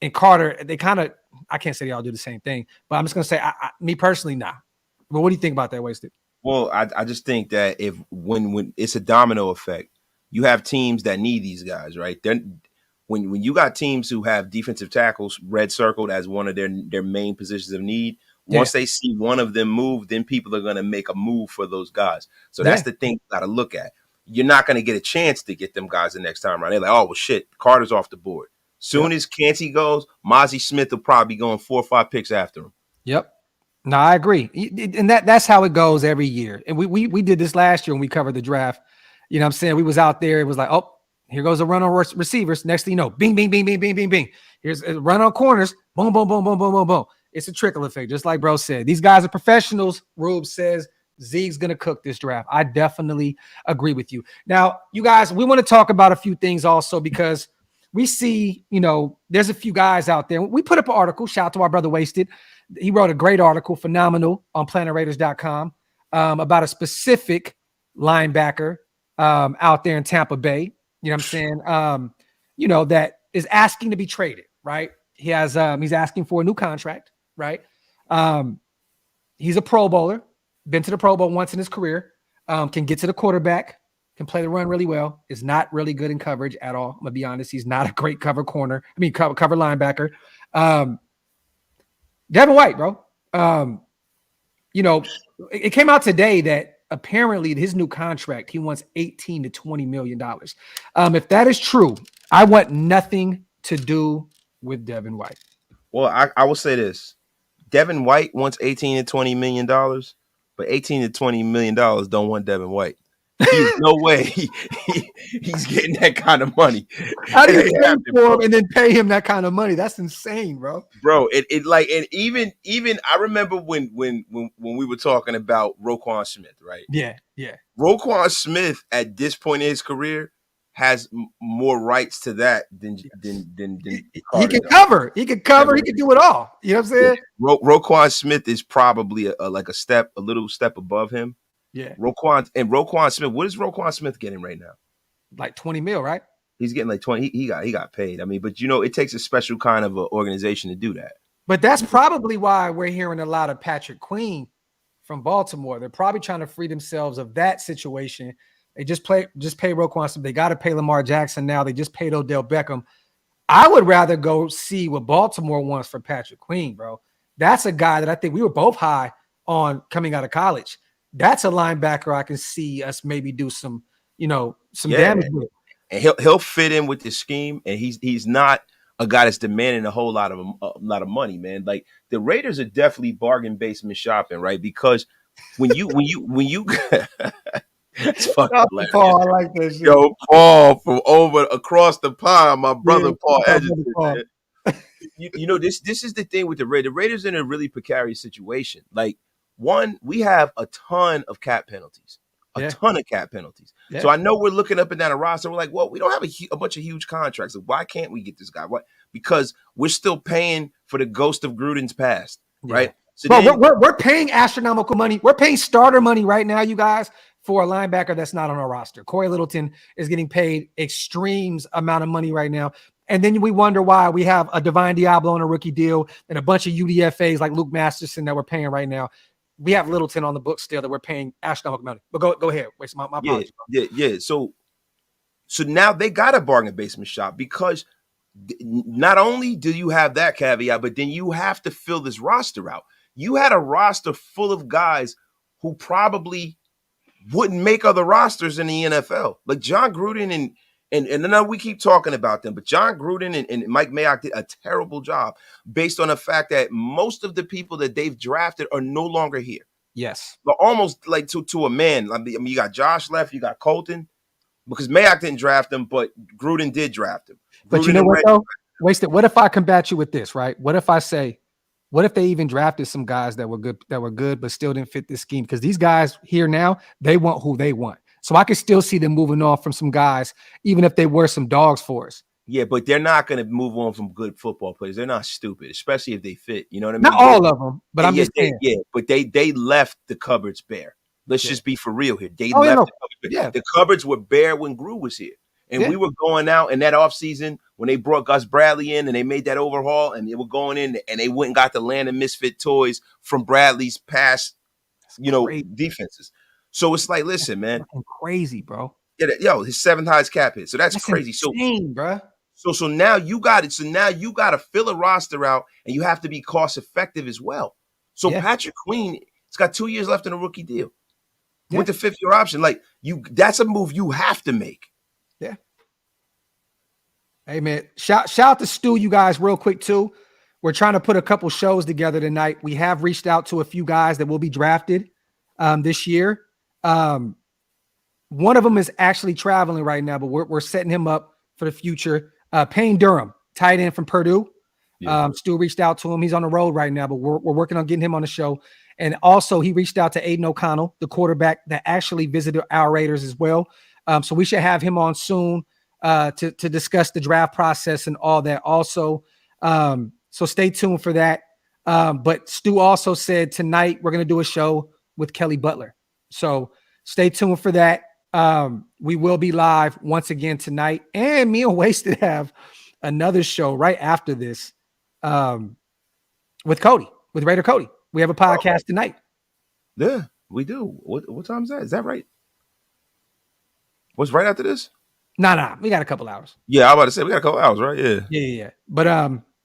and Carter, they kind of, I can't say they all do the same thing, but I'm just gonna say, me personally, nah. But what do you think about that, Wasted? Well, I just think that if when it's a domino effect, you have teams that need these guys, right? Then when you got teams who have defensive tackles red circled as one of their main positions of need, once they see one of them move, then people are going to make a move for those guys. So that's the thing you got to look at. You're not going to get a chance to get them guys the next time around. They're like, oh, well, shit, Carter's off the board. Soon as Canty goes, Mozzie Smith will probably be going 4 or 5 picks after him. Yep. No, I agree. And that's how it goes every year. And we did this last year when we covered the draft. You know what I'm saying? We was out there. It was like, oh, here goes a run on receivers. Next thing you know, bing, bing, bing, bing, bing, bing, bing. Here's a run on corners. Boom, boom, boom, boom, boom, boom, boom. It's a trickle effect, just like bro said. These guys are professionals. Rube says Zeke's going to cook this draft. I definitely agree with you. Now, you guys, we want to talk about a few things also because we see, there's a few guys out there. We put up an article. Shout out to our brother Wasted. He wrote a great article, phenomenal, on PlanetRaiders.com about a specific linebacker out there in Tampa Bay. You know what I'm saying? That is asking to be traded, right? He has he's asking for a new contract, right? He's a Pro Bowler, been to the Pro Bowl once in his career, can get to the quarterback, can play the run really well, is not really good in coverage at all. I'm gonna be honest, he's not a great cover linebacker. Devin White, bro. It came out today that apparently his new contract, he wants $18 to $20 million. If that is true, I want nothing to do with Devin White. Well, I will say this. Devin White wants $18 to $20 million, but $18 to $20 million don't want Devin White. There's no way he's getting that kind of money. How do you pay for him and then pay him that kind of money? That's insane, bro. Bro, and even I remember when we were talking about Roquan Smith, right? Yeah. Roquan Smith at this point in his career has more rights to that than he can cover. He can cover. He can do it all. You know what I'm saying? Yeah. Roquan Smith is probably a little step above him. Yeah. Roquan Smith, what is Roquan Smith getting right now? Like 20 mil, right? He's getting like 20. He got paid. I mean, but it takes a special kind of organization to do that. But that's probably why we're hearing a lot of Patrick Queen from Baltimore. They're probably trying to free themselves of that situation. They just pay Roquan Smith. They got to pay Lamar Jackson now. They just paid Odell Beckham. I would rather go see what Baltimore wants for Patrick Queen, bro. That's a guy that I think we were both high on coming out of college. That's a linebacker I can see us maybe do some damage with. And he'll fit in with the scheme, and he's not a guy that's demanding a whole lot of money, man. Like the Raiders are definitely bargain basement shopping, right? Because when you it's fucking hilarious. Paul, I like that shit. Yo, Paul from across the pond, my brother Paul Edgerton. This is the thing with the Raiders. The Raiders are in a really precarious situation. Like, one, we have a ton of cap penalties. Ton of cap penalties. Yeah. So I know we're looking up and down a roster. We're like, well, we don't have a bunch of huge contracts. So why can't we get this guy? What? Because we're still paying for the ghost of Gruden's past, right? So we're paying astronomical money. We're paying starter money right now, you guys, for a linebacker that's not on our roster. Corey Littleton is getting paid extremes amount of money right now. And then we wonder why we have a Divine Diablo on a rookie deal and a bunch of UDFAs like Luke Masterson that we're paying right now. We have Littleton on the book still that we're paying astronomical money. But go ahead. Wait, my apologies. Yeah. So now they got a bargain basement shop because not only do you have that caveat, but then you have to fill this roster out. You had a roster full of guys who probably wouldn't make other rosters in the NFL. Like John Gruden and I know we keep talking about them, but John Gruden and Mike Mayock did a terrible job based on the fact that most of the people that they've drafted are no longer here. Yes. But almost like to a man. I mean, you got Josh left, you got Colton, because Mayock didn't draft them, but Gruden did draft him. But you know what, though? Wasted. What if I combat you with this, right? What if I say, what if they even drafted some guys that were good, but still didn't fit this scheme? Because these guys here now, they want who they want. So I could still see them moving on from some guys, even if they were some dogs for us. Yeah, but they're not going to move on from good football players. They're not stupid, especially if they fit. You know what I mean? Not all of them, but I'm just saying. But they left the cupboards bare. Let's just be for real here. They left the cupboards bare. The cupboards were bare when Gru was here. And we were going out in that offseason when they brought Gus Bradley in and they made that overhaul and they were going in and they went and got the land of misfit toys from Bradley's past, defenses. So it's like, listen, man, crazy, bro. Yeah, his 7th highest cap hit. So that's crazy. Insane, bro. So now you got it. So now you got to fill a roster out, and you have to be cost effective as well. So Patrick Queen, it's got 2 years left in a rookie deal with the 5th-year option. Like that's a move you have to make. Yeah. Hey man, shout out to Stu, you guys, real quick too. We're trying to put a couple shows together tonight. We have reached out to a few guys that will be drafted this year. One of them is actually traveling right now, but we're setting him up for the future. Payne Durham, tight end from Purdue. Stu reached out to him. He's on the road right now, but we're working on getting him on the show. And also he reached out to Aiden O'Connell, the quarterback that actually visited our Raiders as well. So we should have him on soon to discuss the draft process and all that also. So stay tuned for that. But Stu also said tonight we're going to do a show with Kelly Butler. So stay tuned for that. We will be live once again tonight. And me and Wasted have another show right after this with Cody, with Raider Cody. We have a podcast tonight. Yeah, we do. What time is that? Is that right? What's right after this? Nah. We got a couple hours. Yeah, I was about to say we got a couple hours, right? Yeah. Yeah. But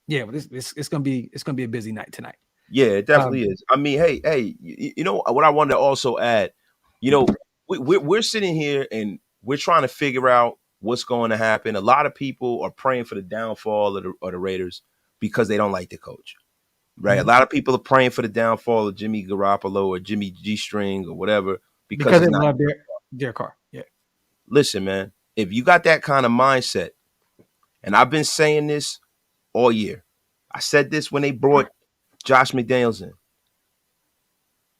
it's gonna be a busy night tonight. Yeah, it definitely is. I mean, hey, you know what I wanted to also add. You know, we're sitting here and we're trying to figure out what's going to happen. A lot of people are praying for the downfall of the Raiders because they don't like the coach, right? Mm-hmm. A lot of people are praying for the downfall of Jimmy Garoppolo or Jimmy G-String or whatever because they love their car. Yeah. Listen, man, if you got that kind of mindset, and I've been saying this all year, I said this when they brought Josh McDaniels in.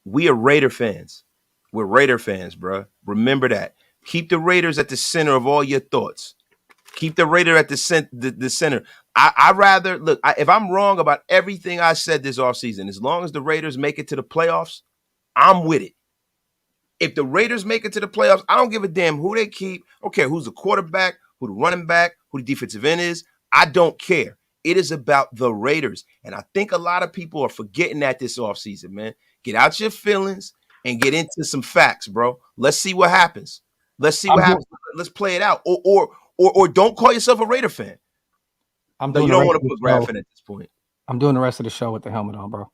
We are Raider fans. We're Raider fans, bro. Remember that. Keep the Raiders at the center of all your thoughts. Keep the Raider at the center. I rather look. If I'm wrong about everything I said this offseason, as long as the Raiders make it to the playoffs, I'm with it. If the Raiders make it to the playoffs, I don't give a damn who they keep. I don't care who's the quarterback, who the running back, who the defensive end is. I don't care. It is about the Raiders. And I think a lot of people are forgetting that this offseason, man. Get out your feelings and get into some facts, bro. Let's see what happens. Let's see what happens. Let's play it out. Or don't call yourself a Raider fan. You don't want to put Graphk in at this point. I'm doing the rest of the show with the helmet on, bro.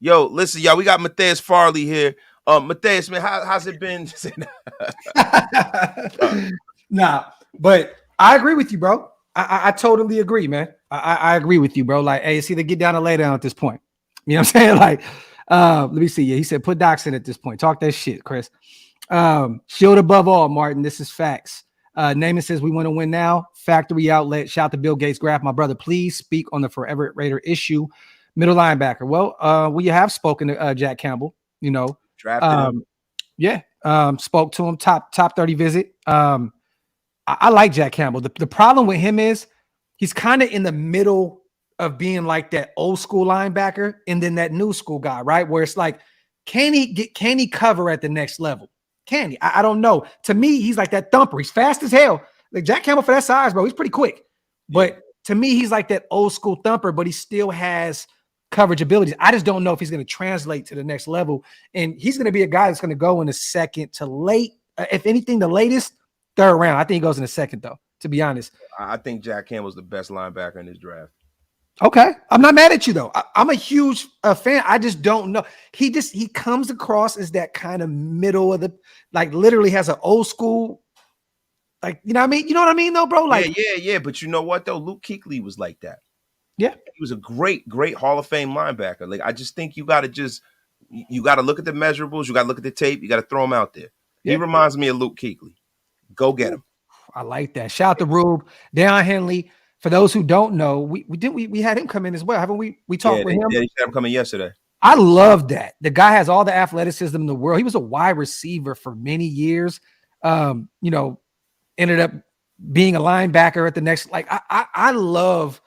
Yo, listen, y'all, we got Matthias Farley here. Matthias, man, how's it been? Nah, but I agree with you, bro. I totally agree, man. I agree with you, bro. Like, hey, it's either get down or lay down at this point. You know what I'm saying? Like, let me see. Yeah, he said put Docs in at this point. Talk that shit, Chris. Shield above all, Martin. This is facts. Naaman says we want to win now. Factory outlet. Shout out to Bill Gates. Graphk, my brother. Please speak on the Forever Raider issue. Middle linebacker. Well, we have spoken to Jack Campbell. You know, drafted him. Spoke to him. Top 30 visit. I like Jack Campbell. The problem with him is he's kind of in the middle of being like that old school linebacker and then that new school guy, right? Where it's like, can he cover at the next level? Can he? I don't know. To me, he's like that thumper. He's fast as hell. Like Jack Campbell for that size, bro. He's pretty quick. But to me, he's like that old school thumper, but he still has coverage abilities. I just don't know if he's going to translate to the next level. And he's going to be a guy that's going to go in the second to late. If anything, the latest third round. I think he goes in the second, though, to be honest. I think Jack Campbell's the best linebacker in this draft. Okay. I'm not mad at you, though. I'm a huge fan. I just don't know. He comes across as that kind of middle of the, like literally has an old school, like, you know what I mean? You know what I mean, though, bro? Like, yeah. But you know what, though? Luke Kuechly was like that. Yeah. He was a great Hall of Fame linebacker. Like, I just think you got to look at the measurables. You got to look at the tape. You got to throw him out there. Yeah. He reminds me of Luke Kuechly. Go get him. I like that. Shout out to Rube. Deion Henley. For those who don't know, we had him come in as well, haven't we? We talked with him. Yeah, he had him coming yesterday. I love that. The guy has all the athleticism in the world. He was a wide receiver for many years. You know, ended up being a linebacker at the next. Like I love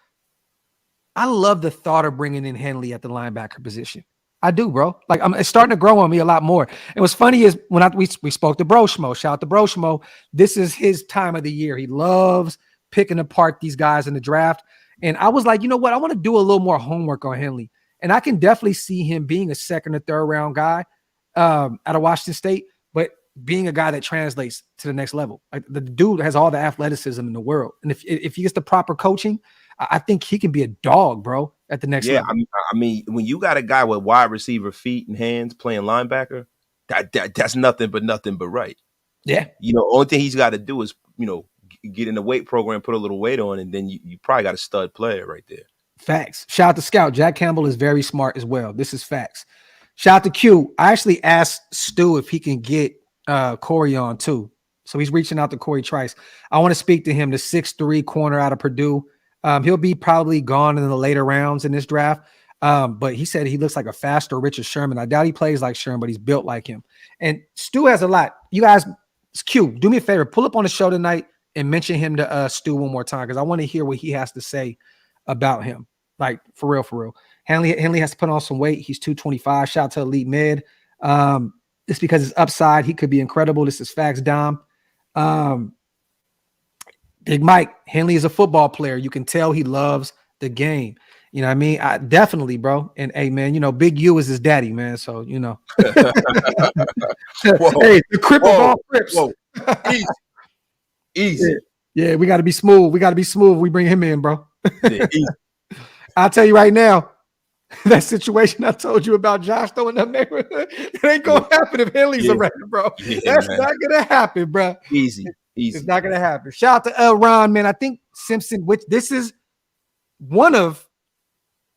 the thought of bringing in Henley at the linebacker position. I do, bro. Like it's starting to grow on me a lot more. And what's funny is when we spoke to Bro Schmo. Shout out to Bro Schmo. This is his time of the year. He loves picking apart these guys in the draft. And I was like, you know what? I want to do a little more homework on Henley. And I can definitely see him being a second or third round guy out of Washington State, but being a guy that translates to the next level. Like the dude has all the athleticism in the world. And if he gets the proper coaching, I think he can be a dog, bro, at the next level. I mean, when you got a guy with wide receiver feet and hands playing linebacker, that's nothing but right. Yeah. Only thing he's got to do is, get in the weight program, put a little weight on, and then you probably got a stud player right there. Facts. Shout out to Scout. Jack Campbell is very smart as well. This is facts. Shout out to Q. I actually asked Stu if he can get Corey on too. So he's reaching out to Corey Trice. I want to speak to him, the 6'3" corner out of Purdue. He'll be probably gone in the later rounds in this draft. But he said he looks like a faster Richard Sherman. I doubt he plays like Sherman, but he's built like him. And Stu has a lot. You guys, Q, do me a favor. Pull up on the show tonight and mention him to Stu one more time because I want to hear what he has to say about him. Like, for real. Henley has to put on some weight. He's 225. Shout out to Elite Mid. It's because his upside. He could be incredible. This is facts, Dom. Big Mike, Henley is a football player. You can tell he loves the game. You know what I mean? Definitely, bro. And hey, man, Big U is his daddy, man. So, Hey, the crip of all crips. Easy. Yeah, we got to be smooth. We bring him in, bro. Yeah, I'll tell you right now, that situation I told you about Josh throwing up neighborhood, it ain't going to happen if Henley's around, bro. That's not going to happen, bro. Easy. It's not going to happen. Shout out to Ron, man. I think Simpson, which this is one of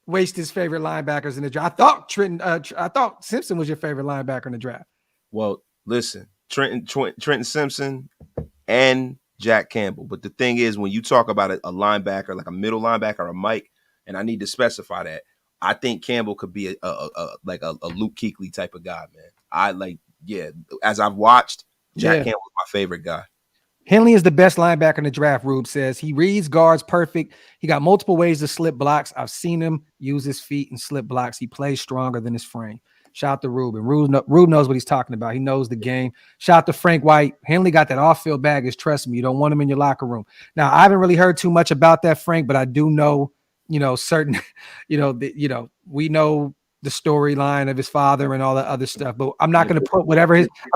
Waste's favorite linebackers in the draft. I thought Simpson was your favorite linebacker in the draft. Well, listen, Trenton Simpson and Jack Campbell. But the thing is, when you talk about a linebacker, like a middle linebacker or Mike, and I need to specify that, I think Campbell could be a Luke Kuechly type of guy, man. As I've watched, Jack Campbell's my favorite guy. Henley is the best linebacker in the draft, Rube says. He reads guards perfect. He got multiple ways to slip blocks. I've seen him use his feet and slip blocks. He plays stronger than his frame. Shout out to Rube. And Rube knows what he's talking about. He knows the game. Shout out to Frank White. Henley got that off-field baggage. Trust me, you don't want him in your locker room. Now, I haven't really heard too much about that, Frank, but I do know, certain, we know the storyline of his father and all that other stuff, but I'm not going to put I'm not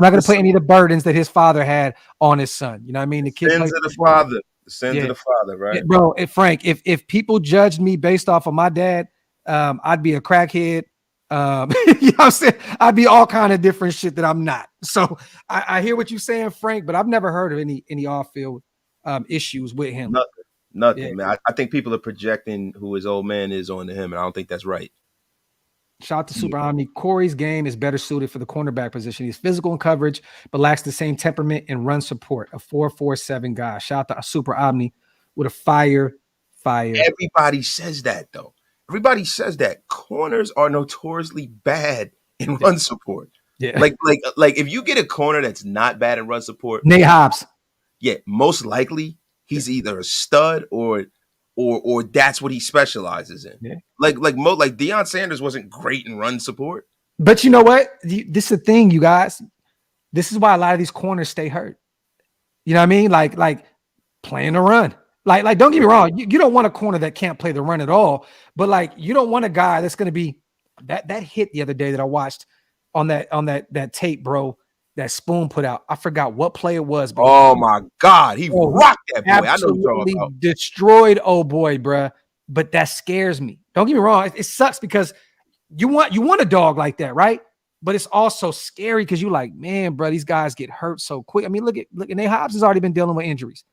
going to put any of the burdens that his father had on his son. You know what I mean? The kid sins of the father. The sins of the father, right? Bro, Frank, if people judged me based off of my dad, I'd be a crackhead. You know what I'm saying? I'd be all kind of different shit that I'm not. So I hear what you're saying, Frank, but I've never heard of any off-field issues with him. Nothing, man. I think people are projecting who his old man is onto him, and I don't think that's right. Shout out to Super Omni. Corey's game is better suited for the cornerback position. He's physical in coverage, but lacks the same temperament and run support. A 4.47 guy. Shout out to Super Omni with a fire. Everybody says that, though. Everybody says that corners are notoriously bad in run support. Yeah. Like if you get a corner that's not bad in run support, Nate Hobbs. Yeah, most likely he's either a stud or that's what he specializes in. Yeah. Like Deion Sanders wasn't great in run support. But you know what? This is the thing, you guys. This is why a lot of these corners stay hurt. You know what I mean? Like playing the run. Like don't get me wrong. You don't want a corner that can't play the run at all. But like you don't want a guy that's going to be that hit the other day that I watched on that tape, bro. That Spoon put out. I forgot what play it was. But oh my God, he rocked that boy. I know what you're talking about. Destroyed old boy, bruh. But that scares me. Don't get me wrong. It sucks because you want a dog like that, right? But it's also scary because you're like, man, bro, these guys get hurt so quick. I mean, look at Nate Hobbs has already been dealing with injuries.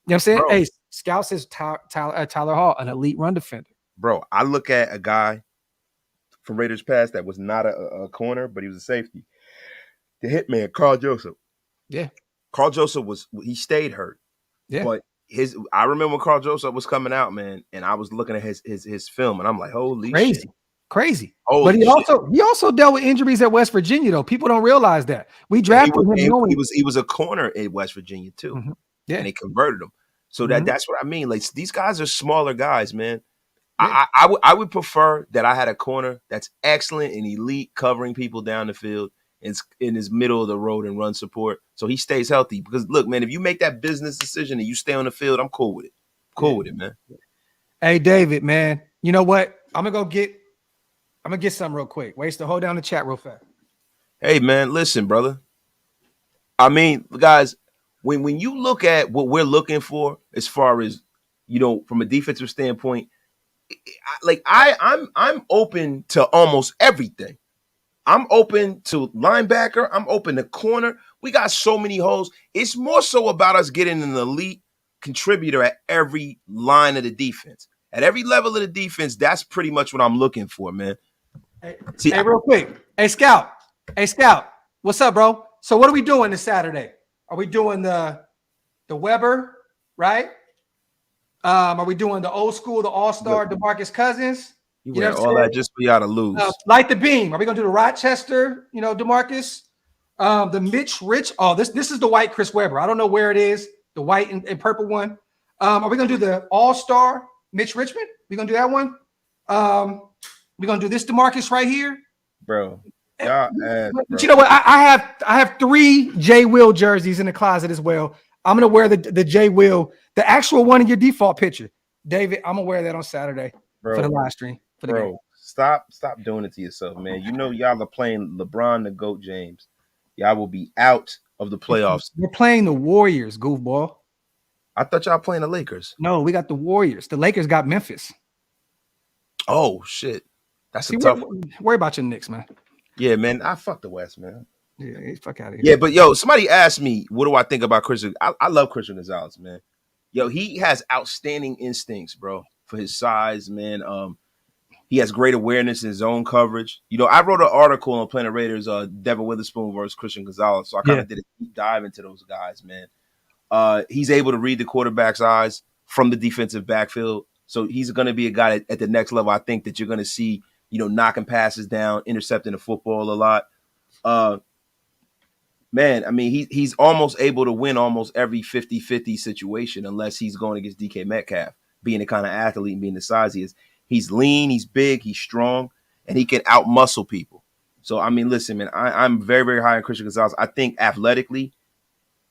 You know what I'm saying? Bro. Hey, Scout says Tyler Hall, an elite run defender. Bro, I look at a guy from Raiders past that was not a corner, but he was a safety. The hitman, Carl Joseph. Yeah. Carl Joseph he stayed hurt. Yeah. But I remember when Carl Joseph was coming out, man, and I was looking at his film, and I'm like, holy shit. Crazy. Holy but he also dealt with injuries at West Virginia, though. People don't realize that. We drafted him. He was a corner in West Virginia, too. Mm-hmm. Yeah. And they converted him. So that's what I mean. Like, these guys are smaller guys, man. Yeah. I would prefer that I had a corner that's excellent and elite, covering people down the field. It's in his middle of the road and run support, so he stays healthy. Because look, man, if you make that business decision and you stay on the field, I'm cool with it. Cool with it, man. Hey, David, man. You know what? I'm gonna get something real quick. Waste to hold down the chat real fast. Hey, man, listen, brother. I mean, guys, when you look at what we're looking for as far as, from a defensive standpoint, I'm open to almost everything. I'm open to linebacker. I'm open to corner. We got so many holes. It's more so about us getting an elite contributor at every line of the defense. At every level of the defense, that's pretty much what I'm looking for, man. Hey, real quick. Hey, Scout. What's up, bro? So what are we doing this Saturday? Are we doing the Weber, right? Are we doing the old school, the all-star DeMarcus Cousins? You know all that just for y'all to lose. Light the beam. Are we gonna do the Rochester, DeMarcus? The Mitch Rich. Oh, this is the white Chris Webber. I don't know where it is. The white and purple one. Are we gonna do the all-star Mitch Richmond? We gonna do that one? We're gonna do this DeMarcus right here. Bro. Y'all ass, bro. But you know what? I have 3 J Will jerseys in the closet as well. I'm gonna wear the J Will, the actual one in your default picture. David, I'm gonna wear that on Saturday for the live stream. Bro, stop doing it to yourself, man. Y'all are playing LeBron the GOAT James. Y'all will be out of the playoffs. We're playing the Warriors, goofball. I thought y'all playing the Lakers. No, we got the Warriors. The Lakers got Memphis. Oh shit. That's a tough one. Worry about your Knicks, man. Yeah, man. I fuck the West, man. Yeah, fuck out of here. Yeah, but yo, somebody asked me, what do I think about Christian? I love Christian Gonzalez, man. Yo, he has outstanding instincts, bro, for his size, man. He has great awareness in zone coverage. I wrote an article on Planet Raiders, Devin Witherspoon versus Christian Gonzalez. So I kind of did a deep dive into those guys, man. He's able to read the quarterback's eyes from the defensive backfield. So he's going to be a guy at the next level. I think that you're going to see, knocking passes down, intercepting the football a lot. Man, I mean, he's almost able to win almost every 50-50 situation unless he's going against DK Metcalf, being the kind of athlete and being the size he is. He's lean, he's big, he's strong, and he can out-muscle people. So, I mean, listen, man, I'm very, very high on Christian Gonzalez. I think athletically,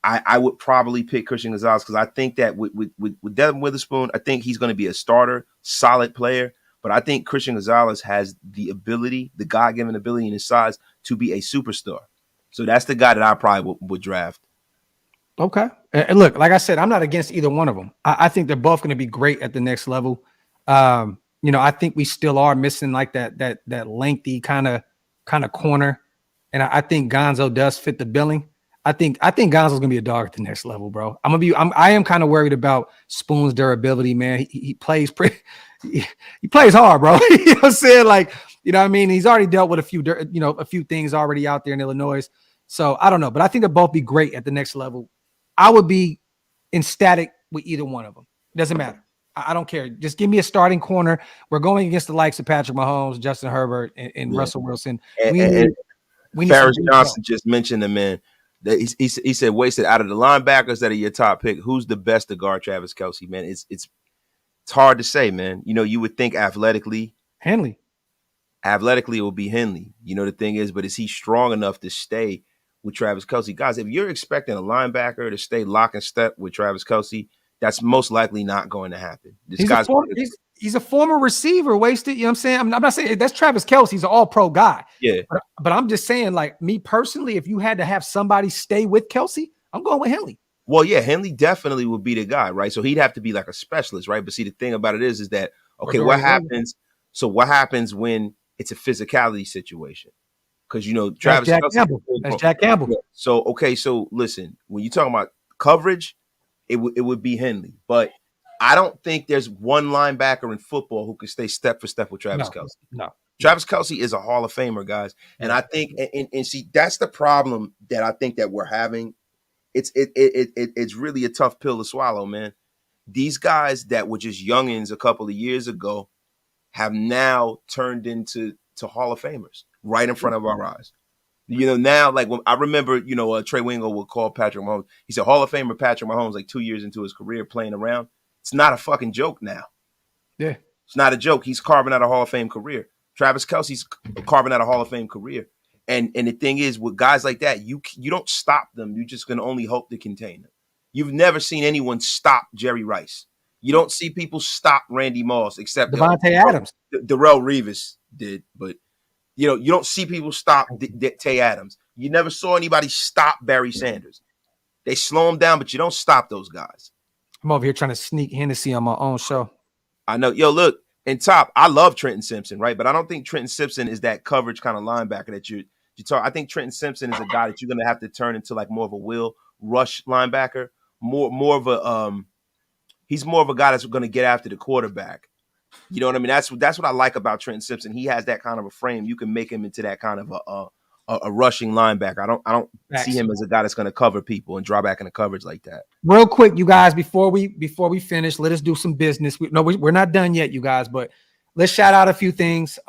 I would probably pick Christian Gonzalez because I think that with Devin Witherspoon, I think he's going to be a starter, solid player. But I think Christian Gonzalez has the ability, the God-given ability in his size to be a superstar. So that's the guy that I probably would draft. Okay. And look, like I said, I'm not against either one of them. I think they're both going to be great at the next level. I think we still are missing like that lengthy kind of corner. And I think Gonzo does fit the billing. I think Gonzo's gonna be a dog at the next level, bro. I am kind of worried about Spoon's durability, man. He plays he plays hard, bro. You know what I'm saying? Like, you know what I mean? He's already dealt with a few things already out there in Illinois. So I don't know, but I think they'll both be great at the next level. I would be ecstatic with either one of them. It doesn't matter. I don't care. Just give me a starting corner. We're going against the likes of Patrick Mahomes, Justin Herbert, and Russell Wilson. And Ferris Johnson just mentioned him, man. He said, wasted out of the linebackers that are your top pick. Who's the best to guard Travis Kelce, man? It's hard to say, man. You would think athletically, Henley. Athletically, it would be Henley. The thing is, but is he strong enough to stay with Travis Kelce? Guys, if you're expecting a linebacker to stay lock and step with Travis Kelce, that's most likely not going to happen. He's a former receiver, wasted. You know what I'm saying? I'm not saying that's Travis Kelce. He's an all-pro guy. Yeah. But I'm just saying, like, me personally, if you had to have somebody stay with Kelce, I'm going with Henley. Well, yeah, Henley definitely would be the guy, right? So he'd have to be like a specialist, right? But see, the thing about it is that, okay, what happens? So what happens when it's a physicality situation? Because, Travis Kelce. That's Jack Campbell. So, okay, so listen, when you're talking about coverage, it would be Henley. But I don't think there's one linebacker in football who can stay step for step with Travis Kelce. No. Travis Kelce is a Hall of Famer, guys. And I think, and see, that's the problem that I think that we're having. It's really a tough pill to swallow, man. These guys that were just youngins a couple of years ago have now turned into Hall of Famers right in front of our eyes. Now, like when I remember, Trey Wingo would call Patrick Mahomes. He said Hall of Famer Patrick Mahomes, like 2 years into his career playing around. It's not a fucking joke now. Yeah. It's not a joke. He's carving out a Hall of Fame career. Travis Kelce's carving out a Hall of Fame career. And the thing is, with guys like that, you don't stop them. You're just going to only hope to contain them. You've never seen anyone stop Jerry Rice. You don't see people stop Randy Moss except Devontae Adams. Darrell Revis did, but you don't see people stop Tay Adams. You never saw anybody stop Barry Sanders. They slow him down, but you don't stop those guys. I'm over here trying to sneak Hennessy on my own show. I know. Yo, look, and Top, I love Trenton Simpson, right? But I don't think Trenton Simpson is that coverage kind of linebacker that you talk. I think Trenton Simpson is a guy that you're gonna have to turn into like more of a will rush linebacker, more of a he's more of a guy that's gonna get after the quarterback. You know what I mean? That's what I like about Trenton Simpson. He has that kind of a frame. You can make him into that kind of a rushing linebacker. I don't see him as a guy that's going to cover people and draw back in the coverage like that. Real quick, you guys, before we finish, let us do some business. We're not done yet, you guys, but let's shout out a few things.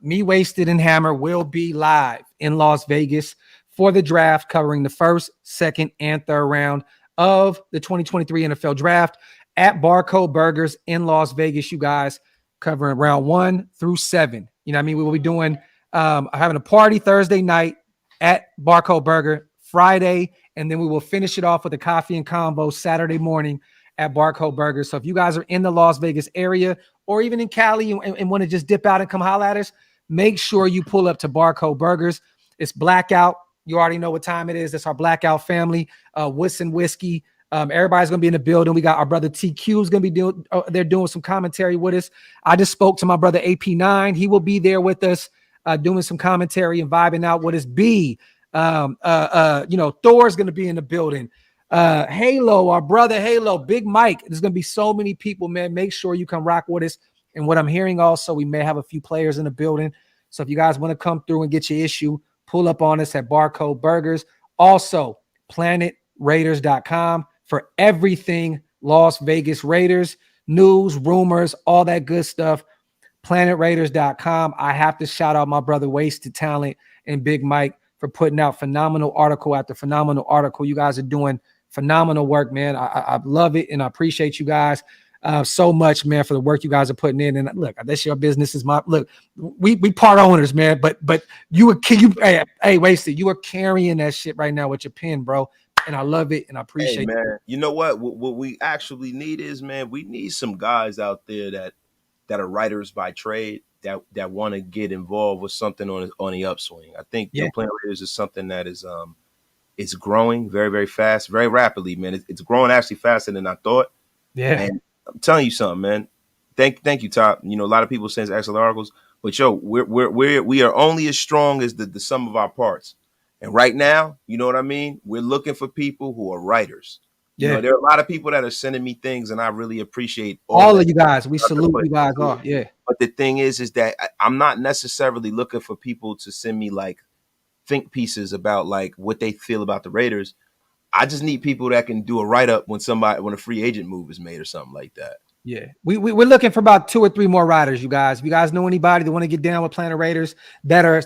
Me, Wasted, and Hammer will be live in Las Vegas for the draft, covering the first, second, and third round of the 2023 NFL Draft at Barcode Burgers in Las Vegas, you guys, covering round 1 through 7. You know what I mean? We will be doing having a party Thursday night at Barcode Burger, Friday, and then we will finish it off with a coffee and convo Saturday morning at Barcode Burger. So if you guys are in the Las Vegas area or even in Cali and want to just dip out and come holler at us, make sure you pull up to Barcode Burgers. It's blackout. You already know what time it is. It's our blackout family, Woodson Whiskey. Everybody's going to be in the building. We got our brother TQ is going to be they're doing some commentary with us. I just spoke to my brother AP9. He will be there with us doing some commentary and vibing out with us. Thor's going to be in the building. Halo, our brother Halo, Big Mike. There's going to be so many people, man. Make sure you come rock with us. And what I'm hearing also, we may have a few players in the building. So if you guys want to come through and get your issue, pull up on us at Barcode Burgers. Also, PlanetRaiders.com. for everything Las Vegas Raiders, news, rumors, all that good stuff. PlanetRaiders.com. I have to shout out my brother Wasted Talent and Big Mike for putting out phenomenal article after phenomenal article. You guys are doing phenomenal work, man. I love it, and I appreciate you guys so much, man, for the work you guys are putting in. And look, that's your business. Is my look. We part owners, man. But hey, Wasted, you are carrying that shit right now with your pen, bro. And I love it, and I appreciate it. Man. You know what? What we actually need is, man, we need some guys out there that are writers by trade that want to get involved with something on the upswing. I think Planet Raiders is something that is it's growing very, very fast, very rapidly, man. It's growing actually faster than I thought. Yeah. And I'm telling you something, man. Thank you, Top. You know, a lot of people send excellent articles, but yo, we are only as strong as the sum of our parts. And right now, you know what I mean? We're looking for people who are writers. Yeah. You know, there are a lot of people that are sending me things, and I really appreciate all of you guys. We salute you guys all. Yeah. But the thing is that I'm not necessarily looking for people to send me like think pieces about like what they feel about the Raiders. I just need people that can do a write-up when a free agent move is made or something like that. Yeah. We're looking for about 2 or 3 more writers, you guys. If you guys know anybody that want to get down with Planet Raiders that are,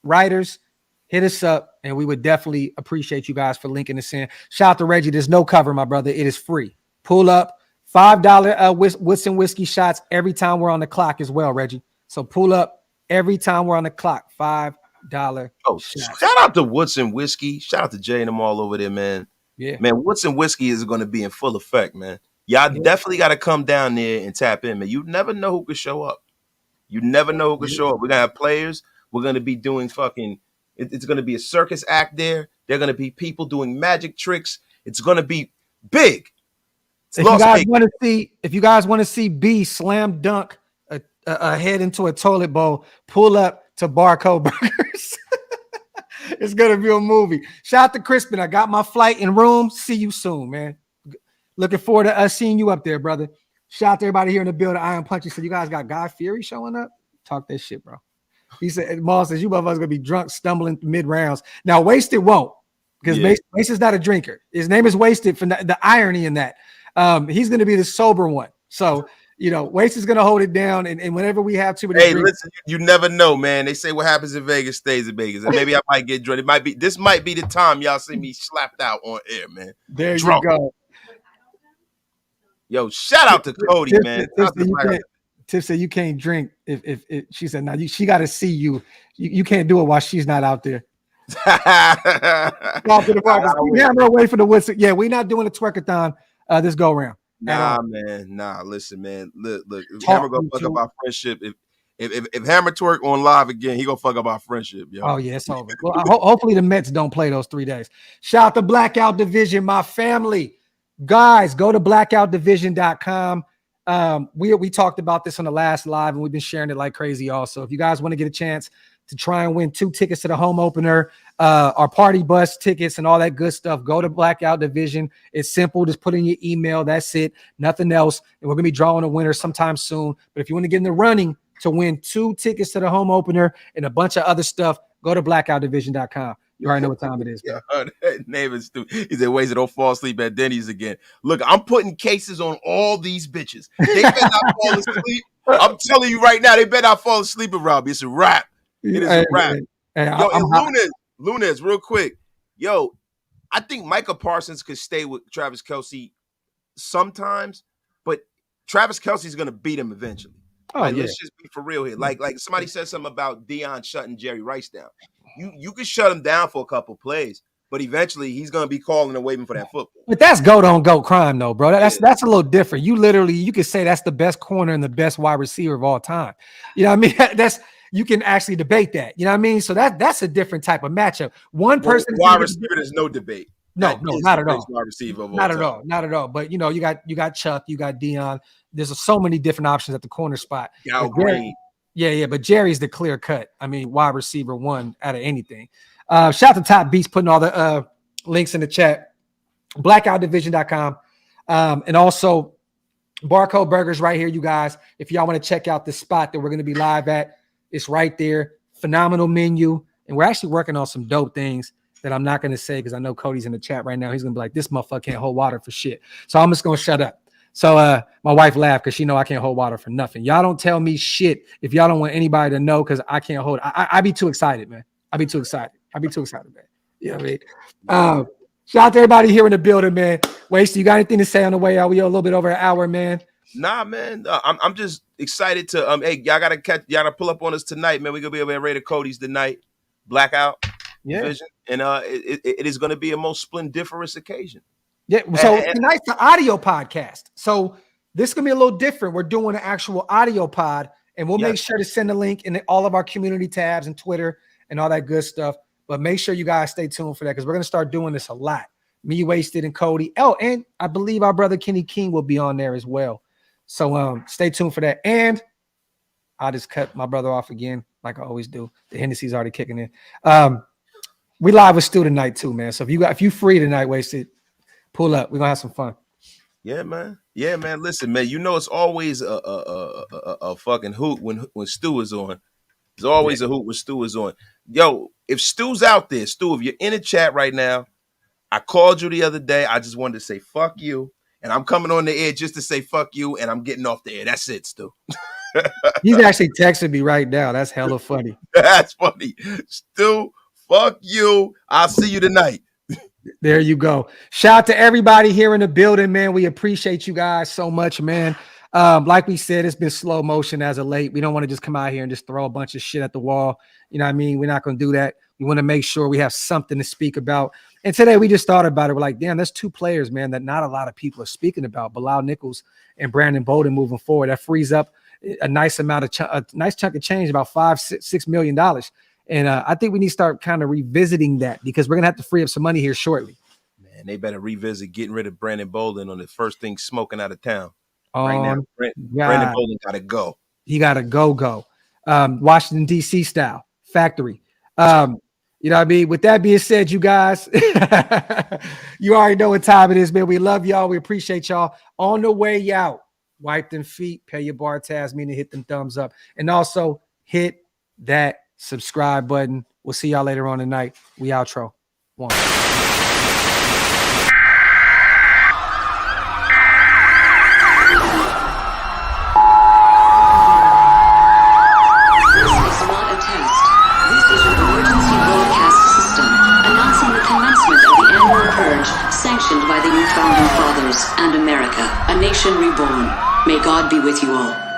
writers, hit us up, and we would definitely appreciate you guys for linking us in. Shout out to Reggie. There's no cover, my brother. It is free. Pull up. $5 Woodson whiskey shots every time we're on the clock as well, Reggie. So pull up every time we're on the clock. $5 shots. Shout out to Woodson whiskey. Shout out to Jay and them all over there, man. Yeah, man. Woodson whiskey is going to be in full effect, man. Y'all definitely got to come down there and tap in, man. You never know who could show up. You never know who could show up. We're gonna have players. We're gonna be doing fucking. It's going to be a circus act there. There are going to be people doing magic tricks. It's going to be big. If you guys want to see B slam dunk a head into a toilet bowl, pull up to Barcode Burgers. It's going to be a movie. Shout out to Crispin. I got my flight and room. See you soon, man. Looking forward to us seeing you up there, brother. Shout out to everybody here in the building. Iron Punchy. So you guys got Guy Fieri showing up? Talk that shit, bro. He said, Maul says, you motherfuckers gonna be drunk, stumbling mid rounds. Now, Wasted won't, because Wasted is not a drinker. His name is Wasted for the irony in that. He's gonna be the sober one. So, Wasted's gonna hold it down. And whenever we have too many drinks, listen, you never know, man. They say what happens in Vegas stays in Vegas. And maybe I might get drunk. This might be the time y'all see me slapped out on air, man. There drunk. You go. Yo, shout out to Cody, man. Tiff said you can't drink if she said now she got to see you. You can't do it while she's not out there. Hammer away for the Woodson. Yeah, we're not doing a twerkathon this go around. Nah, man. Nah, listen, man. Look. If Talk Hammer gonna fuck to up our friendship. If Hammer twerk on live again, he gonna fuck up our friendship, yo. Oh, yeah, it's over. Well, hopefully the Mets don't play those 3 days. Shout out to Blackout Division, my family. Guys, go to blackoutdivision.com. We talked about this on the last live, and we've been sharing it like crazy also. If you guys want to get a chance to try and win 2 tickets to the home opener, our party bus tickets and all that good stuff, go to Blackout Division. It's simple. Just put in your email. That's it. Nothing else. And we're going to be drawing a winner sometime soon. But if you want to get in the running to win 2 tickets to the home opener and a bunch of other stuff, go to blackoutdivision.com. You already know what time it is. Yeah, that name is stupid. He said, "Ways to don't fall asleep at Denny's again." Look, I'm putting cases on all these bitches. They better not fall asleep. I'm telling you right now, they better not fall asleep around me. It's a wrap. It is a wrap. Yo, and Lunes, real quick. Yo, I think Micah Parsons could stay with Travis Kelce sometimes, but Travis Kelce's going to beat him eventually. Oh, like, yeah. Let's just be for real here. Like somebody said something about Deion shutting Jerry Rice down. You can shut him down for a couple plays, but eventually he's going to be calling and waiting for that football. But that's go crime, though, bro. That's a little different. You could say that's the best corner and the best wide receiver of all time. You know what I mean? You can actually debate that. You know what I mean? So that's a different type of matchup. One person wide receiver, there's no debate. No, not at all. Wide receiver of all not time. at all. Not at all. But you got Chuck, you got Deion. There's so many different options at the corner spot. But Jerry's the clear cut. I mean, wide receiver 1 out of anything. Shout out to Top Beats putting all the links in the chat. Blackoutdivision.com. And also Barcode Burgers right here, you guys. If y'all want to check out the spot that we're going to be live at, it's right there. Phenomenal menu. And we're actually working on some dope things that I'm not going to say because I know Cody's in the chat right now. He's going to be like, this motherfucker can't hold water for shit. So I'm just going to shut up. So my wife laughed because she know I can't hold water for nothing. Y'all don't tell me shit if y'all don't want anybody to know because I can't hold it. I be too excited, man. I be too excited, man. You know what I mean? Shout out to everybody here in the building, man. Wasted, you got anything to say on the way out? We are a little bit over an hour, man. Nah, man. I'm just excited to hey, y'all gotta pull up on us tonight, man. We're gonna be able to Raider Cody's tonight. Blackout Division. And it is gonna be a most splendiferous occasion. Yeah, so tonight's the audio podcast. So this is going to be a little different. We're doing an actual audio pod, and we'll make sure to send a link in all of our community tabs and Twitter and all that good stuff. But make sure you guys stay tuned for that because we're going to start doing this a lot. Me, Wasted, and Cody. Oh, and I believe our brother Kenny King will be on there as well. So stay tuned for that. And I'll just cut my brother off again like I always do. The Hennessy's already kicking in. We live with Stu tonight too, man. So if you free tonight, Wasted, pull up. We're gonna have some fun. Yeah, man. Listen, man. You know it's always a fucking hoot when Stu is on. There's always a hoot when Stu is on. Yo, if Stu's out there, Stu, if you're in the chat right now, I called you the other day. I just wanted to say fuck you, and I'm coming on the air just to say fuck you, and I'm getting off the air. That's it, Stu. He's actually texting me right now. That's hella funny. That's funny, Stu. Fuck you. I'll see you tonight. There you go. Shout out to everybody here in the building, man. We appreciate you guys so much, man. Like we said, it's been slow motion as of late. We don't want to just come out here and just throw a bunch of shit at the wall. You know what I mean? We're not going to do that. We want to make sure we have something to speak about. And today we just thought about it. We're like, damn, there's 2 players, man, that not a lot of people are speaking about. Bilal Nichols and Brandon Bolden moving forward. That frees up a nice amount of a nice chunk of change, about $5-6 million. And I think we need to start kind of revisiting that because we're going to have to free up some money here shortly. Man, they better revisit getting rid of Brandon Bolden on the first thing smoking out of town. Oh, right now, Brandon Bolden got to go. He got to go. Washington, D.C. style factory. You know what I mean? With that being said, you guys, you already know what time it is, man. We love y'all. We appreciate y'all. On the way out, wipe them feet, pay your bar tabs, meaning hit them thumbs up. And also hit that subscribe button. We'll see y'all later on tonight. We outro. 1. This is not a test. This is an emergency broadcast system announcing the commencement of the annual purge sanctioned by the new founding fathers and America, a nation reborn. May God be with you all.